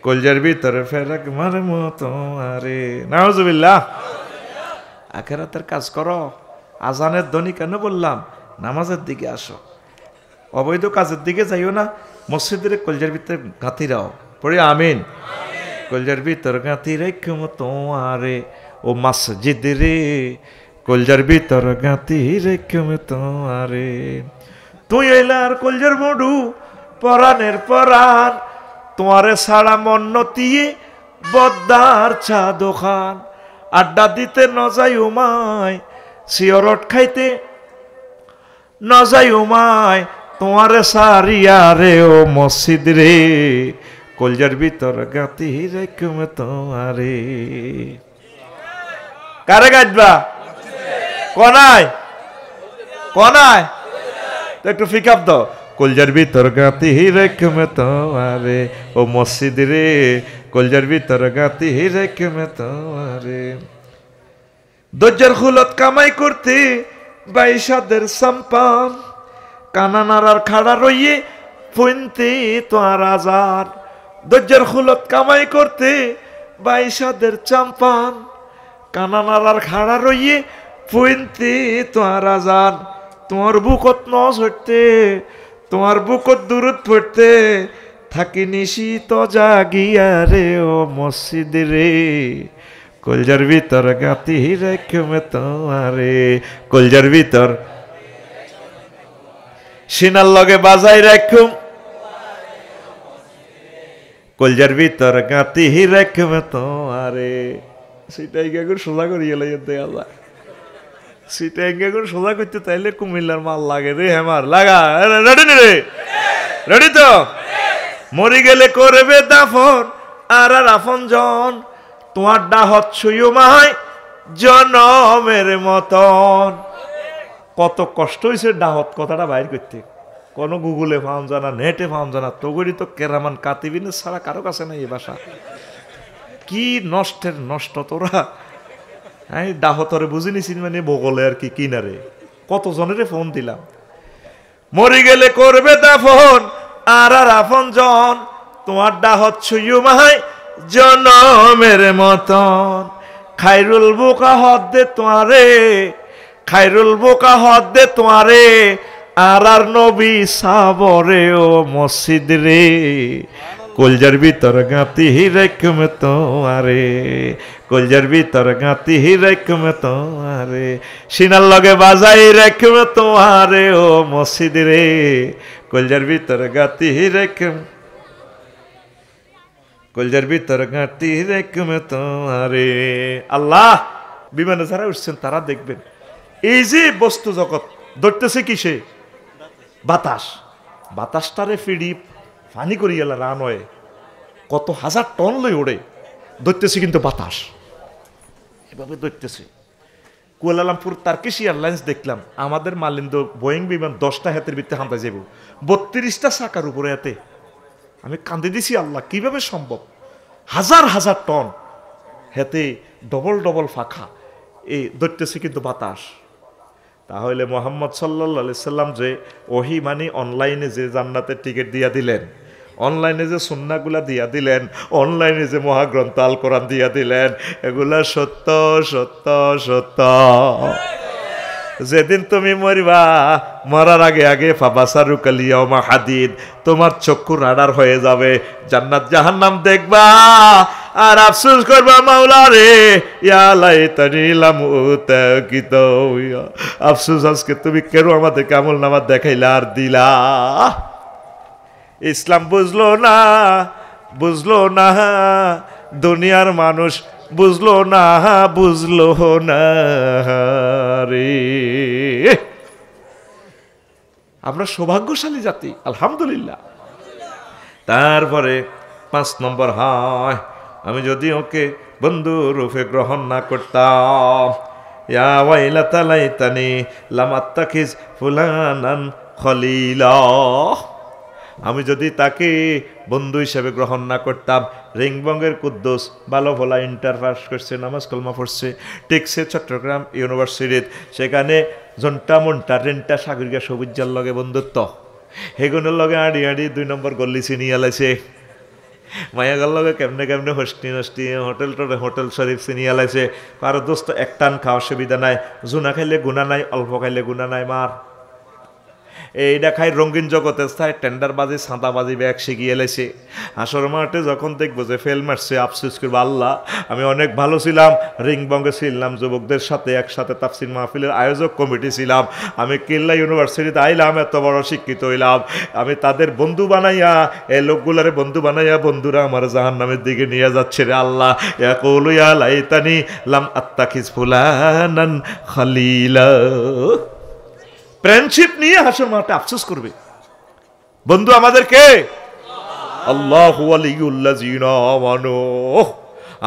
কলজার ভিতরে ফেরাক মারমো তোমারে। নাউজুবিল্লাহ। আখেরাতের কাজ করো। আজানের ধ্বনি কেন বললাম? নামাজের দিকে আসো, অবৈধ কাজের দিকে যাইও না। মসজিদের কলজার ভিতরে গাঁথি রাও, পড়ি আমিন। কলজার ভিতর গাঁথি রেখে তোমারে ও মসজিদ রে, কলজার ভিতর গাঁথি রেখে তোমারে। তুই এলার কলজার মডু পরাণের পরাণ, তোমারে ছাড়া মন্নতিয়ে বদ্দার চা দোকান। আড্ডা দিতে ন যাই উমায়, সিয়রট খাইতে ন যাই উমায়, তোমারে সারিয়া রে ও মসজিদ রে, কলজার ভিতর গাঁথি রেখে তোমারে। কারে গাইবা? কনায় কনায় একটু ফিকাপ দাও। কলজার ভিতর গাঁথি রেখে তোমারে ও মসজিদ রে, কলজার ভিতর গাঁথি রেখে তোমারে। দজ্জার খুলত কামাই করতে বাইশাদের সম্পান, কানা নাড়ার খাড়া রইয়ে ফইনতে তোর আজান। দজ্জার খুলত কামাই করতে বাইশাদের চাম্পান, কানা নাড়ার খাড়া রইয়ে ফইনতে তোর আজান। তোমার বুকত নজ হইতে, তোমার বুকত দূরত পড়তে, থাকি নিশীত জাগিয়া রে ও মসজিদ রে, কলজার ভিতর গাঁথি রেখে তোমারে। কলজার ভিতর সিনার লগে বাজাই রাখুম, কলজার ভিতর গাঁথি রেখে তোমারে। সেটাই গেগুর সোজা করিয়ে লাগে দেয়া যায়, সেটা এঙ্গে করে সোজা করতে তাইলে কুমিল্লার মাল লাগে রে। হেমার লাগা রেডি নি রে? রেডি তো? মরি গেলে করবে দাফন আর আফন জন, তোমার ডাহত ছুঁয়ো মাই জনমের মতন। কত কষ্ট হয়েছে ডাহত কথাটা বাইর করতে, কোনো গুগলে ফাউন জানা, নেটে ফাউন জানা, তগরি তো কেরামান কাতিবিনে ছাড়া কারো কাছে নাই এই ভাষা। কি নষ্টের নষ্ট তোরা। হ্যাঁ, ডাহতরে বুঝি নিছি মানে বগলে আর কি কিনারে কত জনের ফোন দিলাম। মরি গেলে করবে দাফন আর আফন জন, তোমারটা হচ্ছে ইউমাহাই জনমের মতন খাইরুল বোকা হদ দে তোমারে খাইরুল বোকা হদ দে তোমারে আর নবী সাবরে ও মসজিদ রে কলজার ভিতর গাতি হিরেকম তোমারে কলজার ভিতর গাতি হিরেকম তোমারে সিনার লগে বাজাই রেকম তোমারে ও মসজিদ রে কলজার ভিতর গাতি হিরেকম কলজার ভিতর গাতি হিরেকম তোমারে। আল্লাহ বিমানে যারা উঠছেন তারা দেখবেন এই যে বস্তু জগৎ ধরতেছে কিসে বাতাস বাতাসটারে ফিডি ফানি করি এলা রান হয় কত হাজার টন লই ওড়ে ধরতেছে কিন্তু বাতাস এভাবে ধরতেছে। কুয়ালালামপুর টার্কিশ এয়ারলাইন্স দেখলাম আমাদের মালিন্দ বোয়িং বিমান 10টা হাতের ভিতরে হামতে যাব 32টা চাকার উপরে এতে আমি কান্দে দিছি আল্লাহ কিভাবে সম্ভব হাজার হাজার টন হেতে ডবল ডবল ফাঁকা এই ধরতেছে কিন্তু বাতাস। তাহলে মোহাম্মদ সাল্লাল্লাহু আলাইহি সাল্লাম যে ওহি মানে অনলাইনে যে জান্নাতের টিকিট দিয়া দিলেন অনলাইনে যে সুন্নাহগুলা দিয়া দিলেন অনলাইনে যে মহাগ্রন্থ আল কোরআন দিয়া দিলেন এগুলা সত্য সত্য সত্য। যেদিন তুমি মরিবা মরার আগে আগে ফাবাসারুকাল ইয়াউমা হাদিদ তোমার চক্ষু রাডার হয়ে যাবে জান্নাত জাহান্নাম দেখবা আর আফসোস করবা মাওলা রে ইয়া লাইতানি লাম উতাকিত আফসোস আজকে তুমি কেন আমাদেরকে আমলনামা দেখাইলা আর দিলা। ইসলাম বুঝলো না দুনিয়ার মানুষ বুঝলো না রে। আমরা সৌভাগ্যশালী জাতি আলহামদুলিল্লাহ। তারপরে 5 নম্বর হয় আমি যদি ওকে বন্ধু রূপে গ্রহণ না করতাম ইয়া ওয়াইলাতা লাইতানি লাম আত্তাখিজ ফুলানান খলিলা আমি যদি তাকে বন্ধু হিসেবে গ্রহণ না করতাম রিংবঙ্গের কুদ্দুস ভালো ভোলা ইন্টার পাস করছে নামাজ কলমা পড়ছে টেকসে চট্টগ্রাম ইউনিভার্সিটিত সেখানে জন্টা মন্টা রেন্টা সাগরিকা সবুজার লগে বন্ধুত্ব হেগুনের লগে আড়ি 2 নম্বর গল্লি চিনি আলাইছে মায়াগার লগে কেমনে কেমনে হস্টি হোটেল শরীফ চিনি আলাইছে কারো দোস্ত একটান খাওয়ার সুবিধা নাই জুনা খাইলে গুণা নাই অল্প খাইলে গুণা নাই মার এইটা খাই রঙিন জগতে স্থায় টেন্ডারবাজি সাঁতাবাজি ব্যাগ শিখিয়ে এলেছে হাসর মাঠে যখন দেখবো যে ফেল মারছে আফসোস করবো আল্লাহ আমি অনেক ভালো ছিলাম রিংবঙ্গে ছিলাম যুবকদের সাথে একসাথে তাফসির মাহফিলের আয়োজক কমিটি ছিলাম আমি কিল্লা ইউনিভার্সিটিতে আইলাম এত বড় শিক্ষিত হইলাম আমি তাদের বন্ধু বানাইয়া এই লোকগুলারে বন্ধু বানাইয়া বন্ধুরা আমার জাহান্নামের দিকে নিয়ে যাচ্ছে রে আল্লাহ ইয়াকুলু ইয়া লাইতানি লাম আত্তাখিজ ফুলানান খলিলা ফ্রেন্ডশিপ নিয়ে হাসর মাঠে আফসোস করবে বন্ধু আমাদেরকে আল্লাহু ওয়ালিউল্লাযিনা আমানু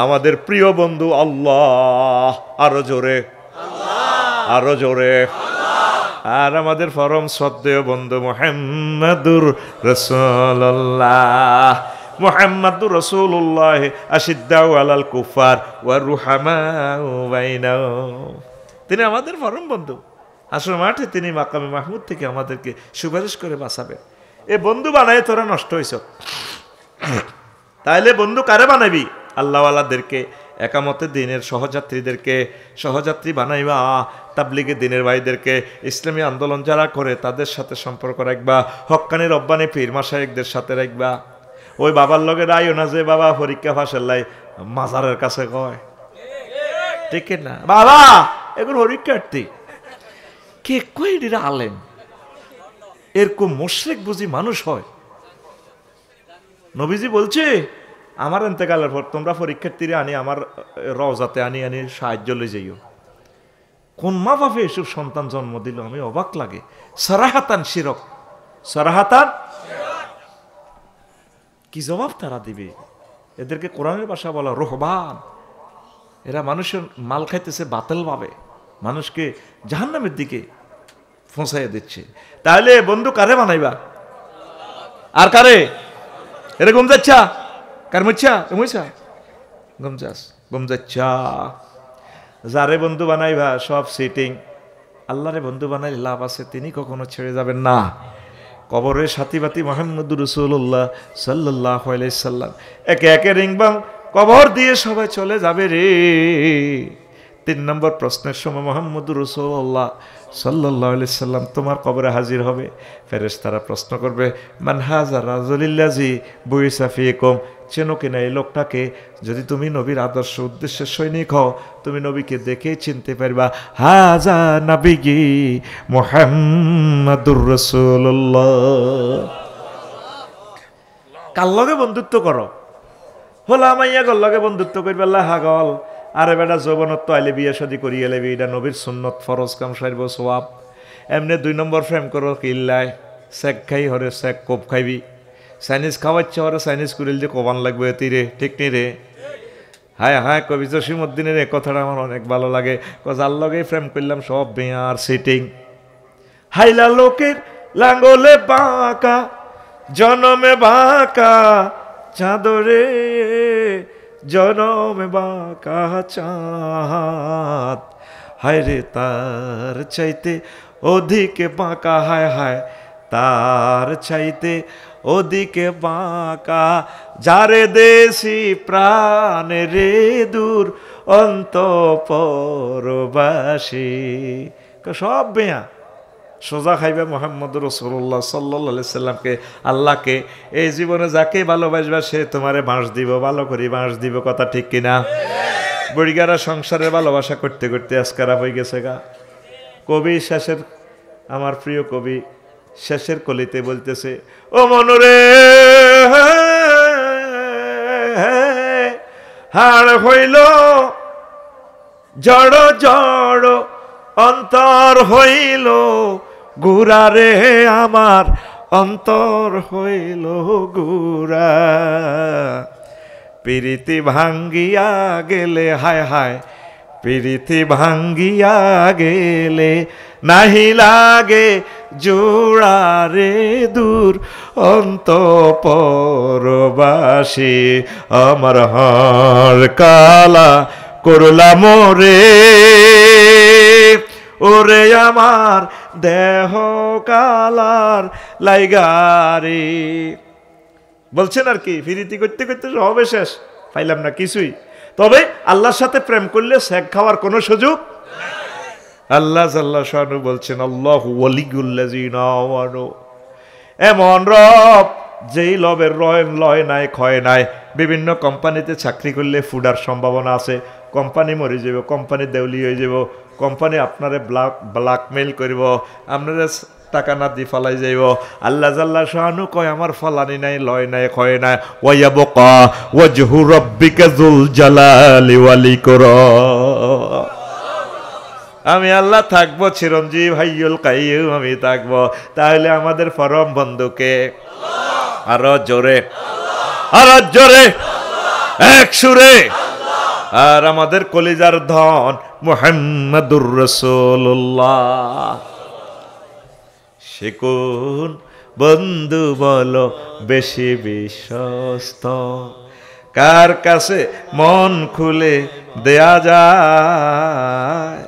আমাদের প্রিয় বন্ধু আল্লাহ আরো জোরে আল্লাহ আরো জোরে আল্লাহ আর আমাদের পরম শ্রদ্ধেয় বন্ধু মুহাম্মাদুর রাসূলুল্লাহ মুহাম্মাদুর রাসূলুল্লাহ আশিদ্দাউ আলাল কুফার ওয়া রুহামাউ বাইনাহুম তিনি আমাদের পরম বন্ধু আসল মাঠে তিনি মাকামে মাহমুদ থেকে আমাদেরকে সুপারিশ করে বাঁচাবে এ বন্ধু বানায় তোরা নষ্ট হয়েছ তাইলে বন্ধু কারে বানাবি আল্লাহওয়ালাদেরকে একামতে দিনের সহযাত্রী বানাইবা তাবলিগে দিনের ভাইদেরকে ইসলামী আন্দোলন যারা করে তাদের সাথে সম্পর্ক রাখবা হক্কানি রব্বানি পীর মাশায়েখদের সাথে রাখবা ওই বাবার লগে রাইও না যে বাবা পরীক্ষা ফাঁসেল্লাই মাজারের কাছে কয় ঠিক না বাবা এগুলো পরীক্ষার্থী কে কইরা আলেম এরকম মুশরিক বুঝি মানুষ হয় নবীজি বলছে আমার ইন্তেকালের পর তোমরা পরীক্ষার্থীরা আনি আমার রওজাতে আনি সাহায্য লই যাইও কোন মা বাপে এসব সন্তান জন্ম দিল আমি অবাক লাগে সারাহাতান শিরক সারাহাতান কি জবাব তারা দিবে এদেরকে কোরআনের ভাষা বলা রোহবান এরা মানুষের মাল খাইতেছে বাতিল ভাবে মানুষকে জাহান্নামের দিকে ফসাইয়া দিচ্ছে তাহলে বন্ধু কারে বানাইবা আর কারে এরে গমজাচ্ছা কার মুচ্ছা মুচ্ছা গমজাচ্ছা যারে বন্ধু বানাইবা সব সিটিং আল্লাহরে বন্ধু বানাইলে লাভ আছে তিনি কখনো ছেড়ে যাবেন না কবরের সাথীবাতি মুহাম্মদুর রাসূলুল্লাহ সাল্লাল্লাহু আলাইহি সাল্লাম। একে একে রিংবাং কবর দিয়ে সবাই চলে যাবে রে। 3 নম্বর প্রশ্নের সময় মুহাম্মদুর রাসূলুল্লাহ সাল্লাল্লাহু আলাইহি সাল্লাম তোমার কবরে হাজির হবে। ফেরেশতারা প্রশ্ন করবে, মান হাযা রাজুলিল্লাযী বুইসা ফীকুম, চেনো কিনা এই লোকটাকে? যদি তুমি নবীর আদর্শ উদ্দেশ্যে সৈনিক হও, তুমি নবীকে দেখেই চিনতে পারবা, হাযা নবিয়্যি মুহাম্মাদুর রাসূলুল্লাহ। কার লগে বন্ধুত্ব করো? হোলা মাইয়া গল লগে বন্ধুত্ব করবে আল্লাহ হাগল। আরে বেটা যৌবনত তো আইলে বিয়ে শাদী করিয়ে লেবি, এটা নবীর সুন্নত ফরজ কাম সাইব সোয়াব। এমনি 2 নম্বর ফ্রেম করো কিল্লায়, চেক খাই হরে চেক কোপ খাইবি, চাইনিজ খাওয়াচ্ছে হরে চাইনিজ করিল যে কবান লাগবে তীরে, ঠিক নি রে? হায় হায়, কবি জসিমউদ্দিনের এই কথাটা আমার অনেক ভালো লাগে। যার লগেই ফ্রেম করলাম সব বেয়ার সিটিং। হাইলা লোকের লাঙ্গলে বাঁকা, জনমে বাঁকা চাঁদরে, জনমে বাঁকা চাঁদ, হায় রে তার চাইতে ওদিকে বাঁকা, হায় হায় তার চাইতে ওদিকে বাঁকা, যারে দেশি প্রাণে রে দূর অন্তঃপরবাসী। সব বেয়া সোজা খাইবে মুহাম্মদুর রাসূলুল্লাহ সাল্লাল্লাহু আলাইহি সাল্লামকে, আল্লাহকে। এই জীবনে যাকে ভালোবাসবা সে তোমারে বাঁশ দিব, ভালো করে বাঁশ দিব, কথা ঠিক কিনা? বুড়িগারা সংসারের ভালোবাসা করতে করতে আজকারা হয়ে গেছে গা। কবি শেষের, আমার প্রিয় কবি শেষের কলিতে বলতেছে, ও মনরে হাড় হইল জড় জড়, অন্তর হইল গুড়া রে, আমার অন্তর হইল গুড়া। প্রীতি ভাঙ্গিয়া গেলে, হায় হায় প্রীতি ভাঙ্গিয়া গেলে, নাহি লাগে জোড়া রে দূর অন্তঃপরবাসী। আমার হাড় কালা করলাম রে, ওরে আমার দেহ কালার লাইগারে। বলছেন আর কি, ফিরিতি করতে করতে সবে শেষ, পাইলাম না কিছুই। তবে আল্লাহর সাথে প্রেম করলে শেখ খাওয়ার কোনো সুযোগ। আল্লাহ জাল্লা শানু বলছেন, আল্লাহু ওয়ালিয়ুল্লাযিনা আমানু, এমন রব যেই লবের লয় নাই ক্ষয় নাই। বিভিন্ন কোম্পানিতে চাকরি করলে ফুডার সম্ভাবনা আছে, কোম্পানি মরে যাব, কোম্পানি দেউলি হয়ে যাব, কোম্পানি আপনারে ব্ল্যাকমেইল করব, আপনারে টাকা না দি ফালাই যাইব। আল্লাহ জাল্লা শানু কয়, আমার ফালানি নাই, লয় নাই, ক্ষয় নাই। ওয়ায়াবকা ওয়াজহু রাব্বিকা যুল জালালি ওয়াল ইকরাম, আমি আল্লাহ থাকবো চিরঞ্জীব হাইয়ুল কাইয়ুম, আমি থাকবো। তাহলে আমাদের পরম বন্ধুকে আরো জোরে, আরো জোরে, এক সুরে, আর আমাদের কলিজার ধন মুহাম্মাদুর রাসূলুল্লাহ। সে কোন বন্ধু বলো বেশি বিশ্বস্ত, কার কাছে মন খুলে দেয়া যায়,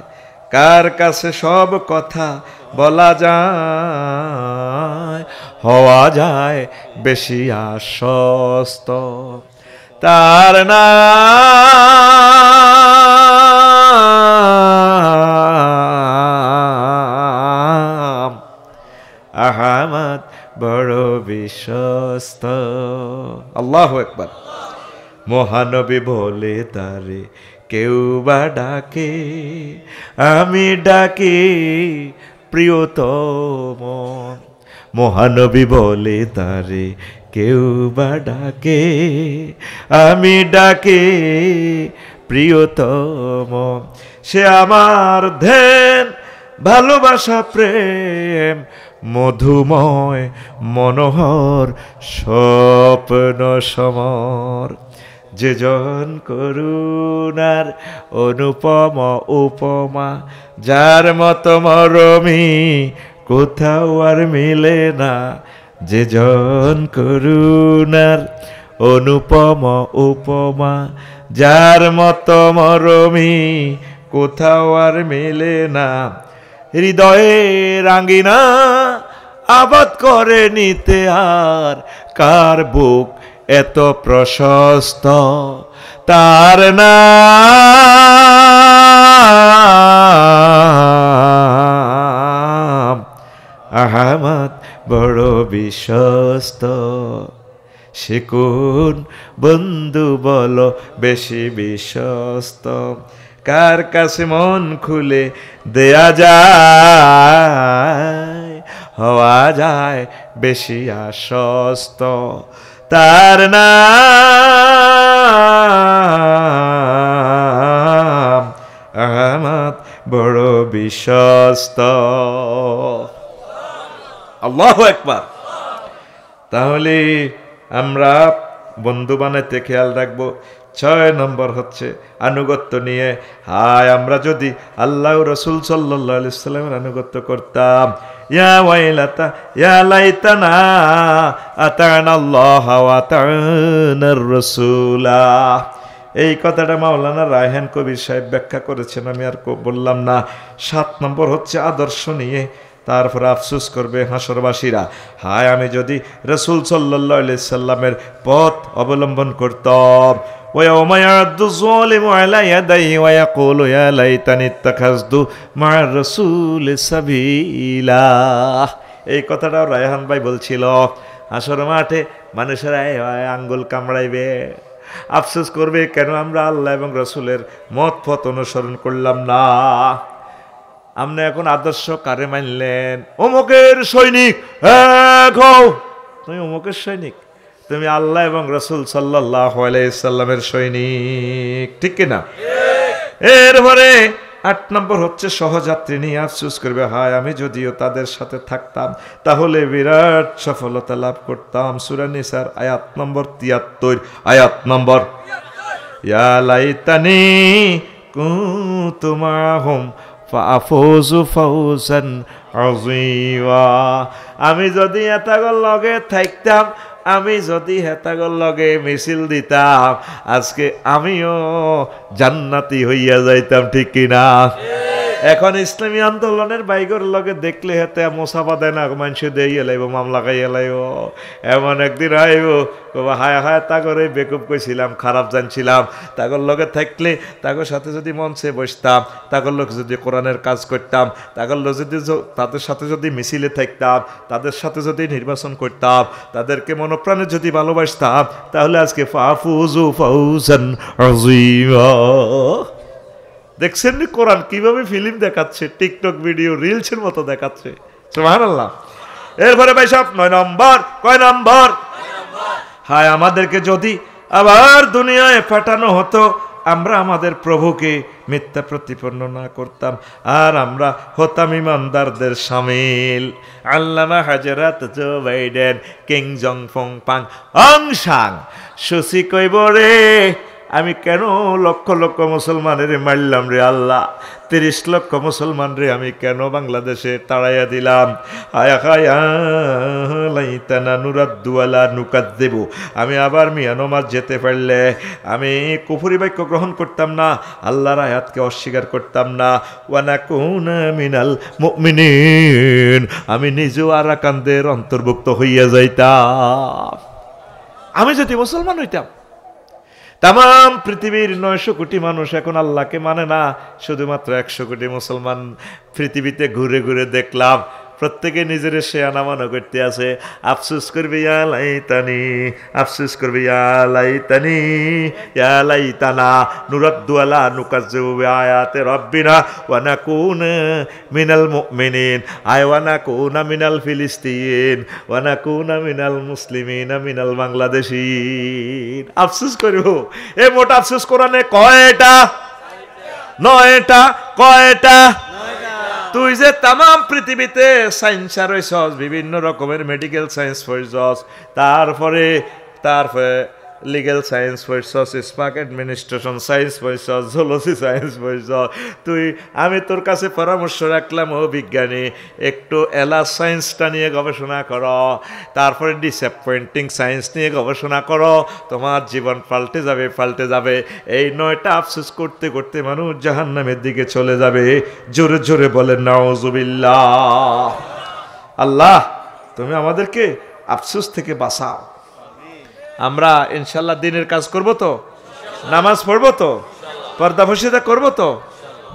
কার কাছে সব কথা বলা যায়, হওয়া যায় বেশি আশ্বস্ত। তার নাম আহমদ, বড় বিশ্বস্ত। আল্লাহু আকবার। মহানবী বলে তারে কেউ বা ডাকে, আমি ডাকি প্রিয়তম। মহানবী বলে তারে কেউ বা ডাকে, আমি ডাকি প্রিয়তম। সে আমার ধ্যান, ভালোবাসা, প্রেম, মধুময় মনোহর স্বপ্ন সমর। যেজন করুণার অনুপম উপমা, যার মত মরমি কোথাও আর মিলে না। যেজন করুণার অনুপম উপমা, যার মত মরমি কোথাও আর মিলে না। হৃদয়ে রাঙ্গিনা আবাদ করে নিতে আর কার বুক এত প্রশস্ত, তার নাম আহমদ বড় বিশ্বস্ত। সে কোন বন্ধু বলো বেশি বিশ্বস্ত, কার কাছে মন খুলে দেয়া যায়, হওয়া যায় বেশি আশ্বস্ত, তার নাম আহমদ বড় বিশ্বস্ত। আল্লাহু আকবার। তাহলে আমরা বন্ধু বানাইতে খেয়াল রাখবো। 6 নম্বর হচ্ছে আনুগত্য নিয়ে। হায় আমরা যদি আল্লাহ রাসূল সাল্লাল্লাহু আলাইহি সাল্লামের আনুগত্য করতাম, ইয়া ওয়াইলাতা ইয়া লাইতানা আতানা আল্লাহ ওয়া আতানার রাসূলা। এই কথাটা মাওলানা রায়হান কবির সাহেব ব্যাখ্যা করেছেন, আমি আর বললাম না। 7 নম্বর হচ্ছে আদর্শ নিয়ে। তারপর আফসোস করবে হাসরবাসীরা, হায় আমি যদি রাসূল সাল্লাল্লাহু আলাইহি সাল্লামের পথ অবলম্বন করতাম। ويوم يعض الظالم على يديه ويقول يا ليتني اتخذت مع الرسول سبيلا। এই কথাটাও রায়হান ভাই বলছিল। হাসর মাঠে মানুষেরা আঙ্গুল কামড়াইবে, আফসোস করবে কেন আমরা আল্লাহ এবং রাসূলের মত পথ অনুসরণ করলাম না। আপনি এখন আদর্শ কারে মানলেন? অমুকের সৈনিক। তুমি অমুকের সৈনিক, তুমি আল্লাহ এবং রাসূল সাল্লাল্লাহু আলাইহি সাল্লামের সৈনিক, ঠিক কিনা? এরপরে 8 নম্বর হচ্ছে সহযাত্রী নিয়ে আফসোস করবে, হায় আমি যদিও তাদের সাথে থাকতাম তাহলে বিরাট সফলতা লাভ করতাম। সূরা নিসার আয়াত নম্বর 73, আয়াত নম্বর ইয়া লাইতানি কুনতু মাহুম ফাফুজু ফাউজান আযীমা। আমি যদি এতাগর লগে থাকতাম, আমি যদি হেতাগর লগে মিছিল দিতাম, আজকে আমিও জান্নাতি হইয়া যাইতাম, ঠিক কিনা? এখন ইসলামী আন্দোলনের বাইগর লগে দেখলে হেতে মোসাফা দেয় না, মানুষে দিয়ে এলাইব, মামলা খাই এলাইব। এমন একদিন আইব হায় হায় তাগরে বেকুব কইছিলাম, খারাপ জানছিলাম। তাগর লগে থাকলে তাগর সাথে যদি মঞ্চে বসতাম, তাগর লোক যদি কোরআনের কাজ করতাম, তাগর লোক যদি তাদের সাথে যদি মিছিলে থাকতাম, তাদের সাথে যদি নির্বাচন করতাম, তাদেরকে মনপ্রাণে যদি ভালোবাসতাম, তাহলে আজকে ফাফুজু ফাউজান আযীমা। দেখছেন নি কোরআন কিভাবে ফিল্ম দেখাচ্ছে, টিকটক ভিডিও রিলসের মতো দেখাচ্ছে। সুবহানাল্লাহ। এরপরে ভাই সাহেব 9 নম্বর, কয় নম্বর? হায় আমাদেরকে যদি আবার দুনিয়ায় পাঠানো হতো, আমরা আমাদের প্রভুকে মিথ্যা প্রতিপন্ন না করতাম, আর আমরা হতাম ইমানদারদের শামিল। আল্লামা হাজরাত জো বাইডেন কিং জং ফং পাং অং সাং সুসি কইব রে, আমি কেন লক্ষ লক্ষ মুসলমানের মারলাম রে আল্লাহ, 30 লক্ষ মুসলমান রে আমি কেন বাংলাদেশে তাড়াইয়া দিলাম। লাইতানা নুরাদ্দু আলা নুকাদ্দিবু, আমি আবার মিয়ানমার যেতে পারলে আমি কুফরি বাক্য গ্রহণ করতাম না, আল্লাহর আয়াতকে অস্বীকার করতাম না। ওয়া নাকুনা মিনাল মুমিনিন, আমি নিজেও আরাকানদের অন্তর্ভুক্ত হইয়া যাইতাম। আমি যদি মুসলমান হইতাম। তাম পৃথিবীর 900 কোটি মানুষ এখন আল্লাহকে মানে না, শুধুমাত্র 100 কোটি মুসলমান পৃথিবীতে ঘুরে ঘুরে দেখলাম, প্রত্যেকে নিজের শেয়ানা মনে করতে আছে। আফসোস করবে ইয়া লাইতানি, আফসোস করবে ইয়া লাইতানি ইয়া লাইতানা নুরাদ্দু আলা নুকাজ্জিবু বিআয়াতি রাব্বিনা ওয়া নাকুনা মিনাল মুমিনিন, আয় ওয়া নাকুনা মিনাল ফিলিস্তিন ওয়া নাকুনা মিনাল মুসলিমিনা মিনাল বাংলাদেশিন। আফসোস করব। এ মোটা আফসোস কোরআনে কয়টা? 9টা। কয়টা? তুই যে তাম পৃথিবীতে সায়েন্স আর বিভিন্ন রকমের মেডিকেল সায়েন্স পড়ছস, তারপরে লিগ্যাল সায়েন্স পড়ছস, স্পাক অ্যাডমিনিস্ট্রেশন সায়েন্স পড়ছস, জুলজি সায়েন্স পড়ছস, আমি তোর কাছে পরামর্শ রাখলাম, ও বিজ্ঞানী একটু এলাস সায়েন্সটা নিয়ে গবেষণা করো, তারপরে ডিসঅ্যাপয়েন্টিং সায়েন্স নিয়ে গবেষণা করো, তোমার জীবন পাল্টে যাবে, পাল্টে যাবে। এই 9টা আফসোস করতে করতে মানুষ জাহান্নামের দিকে চলে যাবে। জোরে জোরে বলেন নাউজুবিল্লাহ। আল্লাহ তুমি আমাদেরকে আফসোস থেকে বাঁচাও। আমরা ইনশাল্লাহ দিনের কাজ করব তো, নামাজ পড়বো তো, পর্দা ফর্সিদা করবো তো,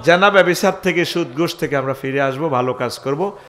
জানা ব্যভিচার থেকে সুদ ঘুষ থেকে আমরা ফিরে আসবো, ভালো কাজ করব।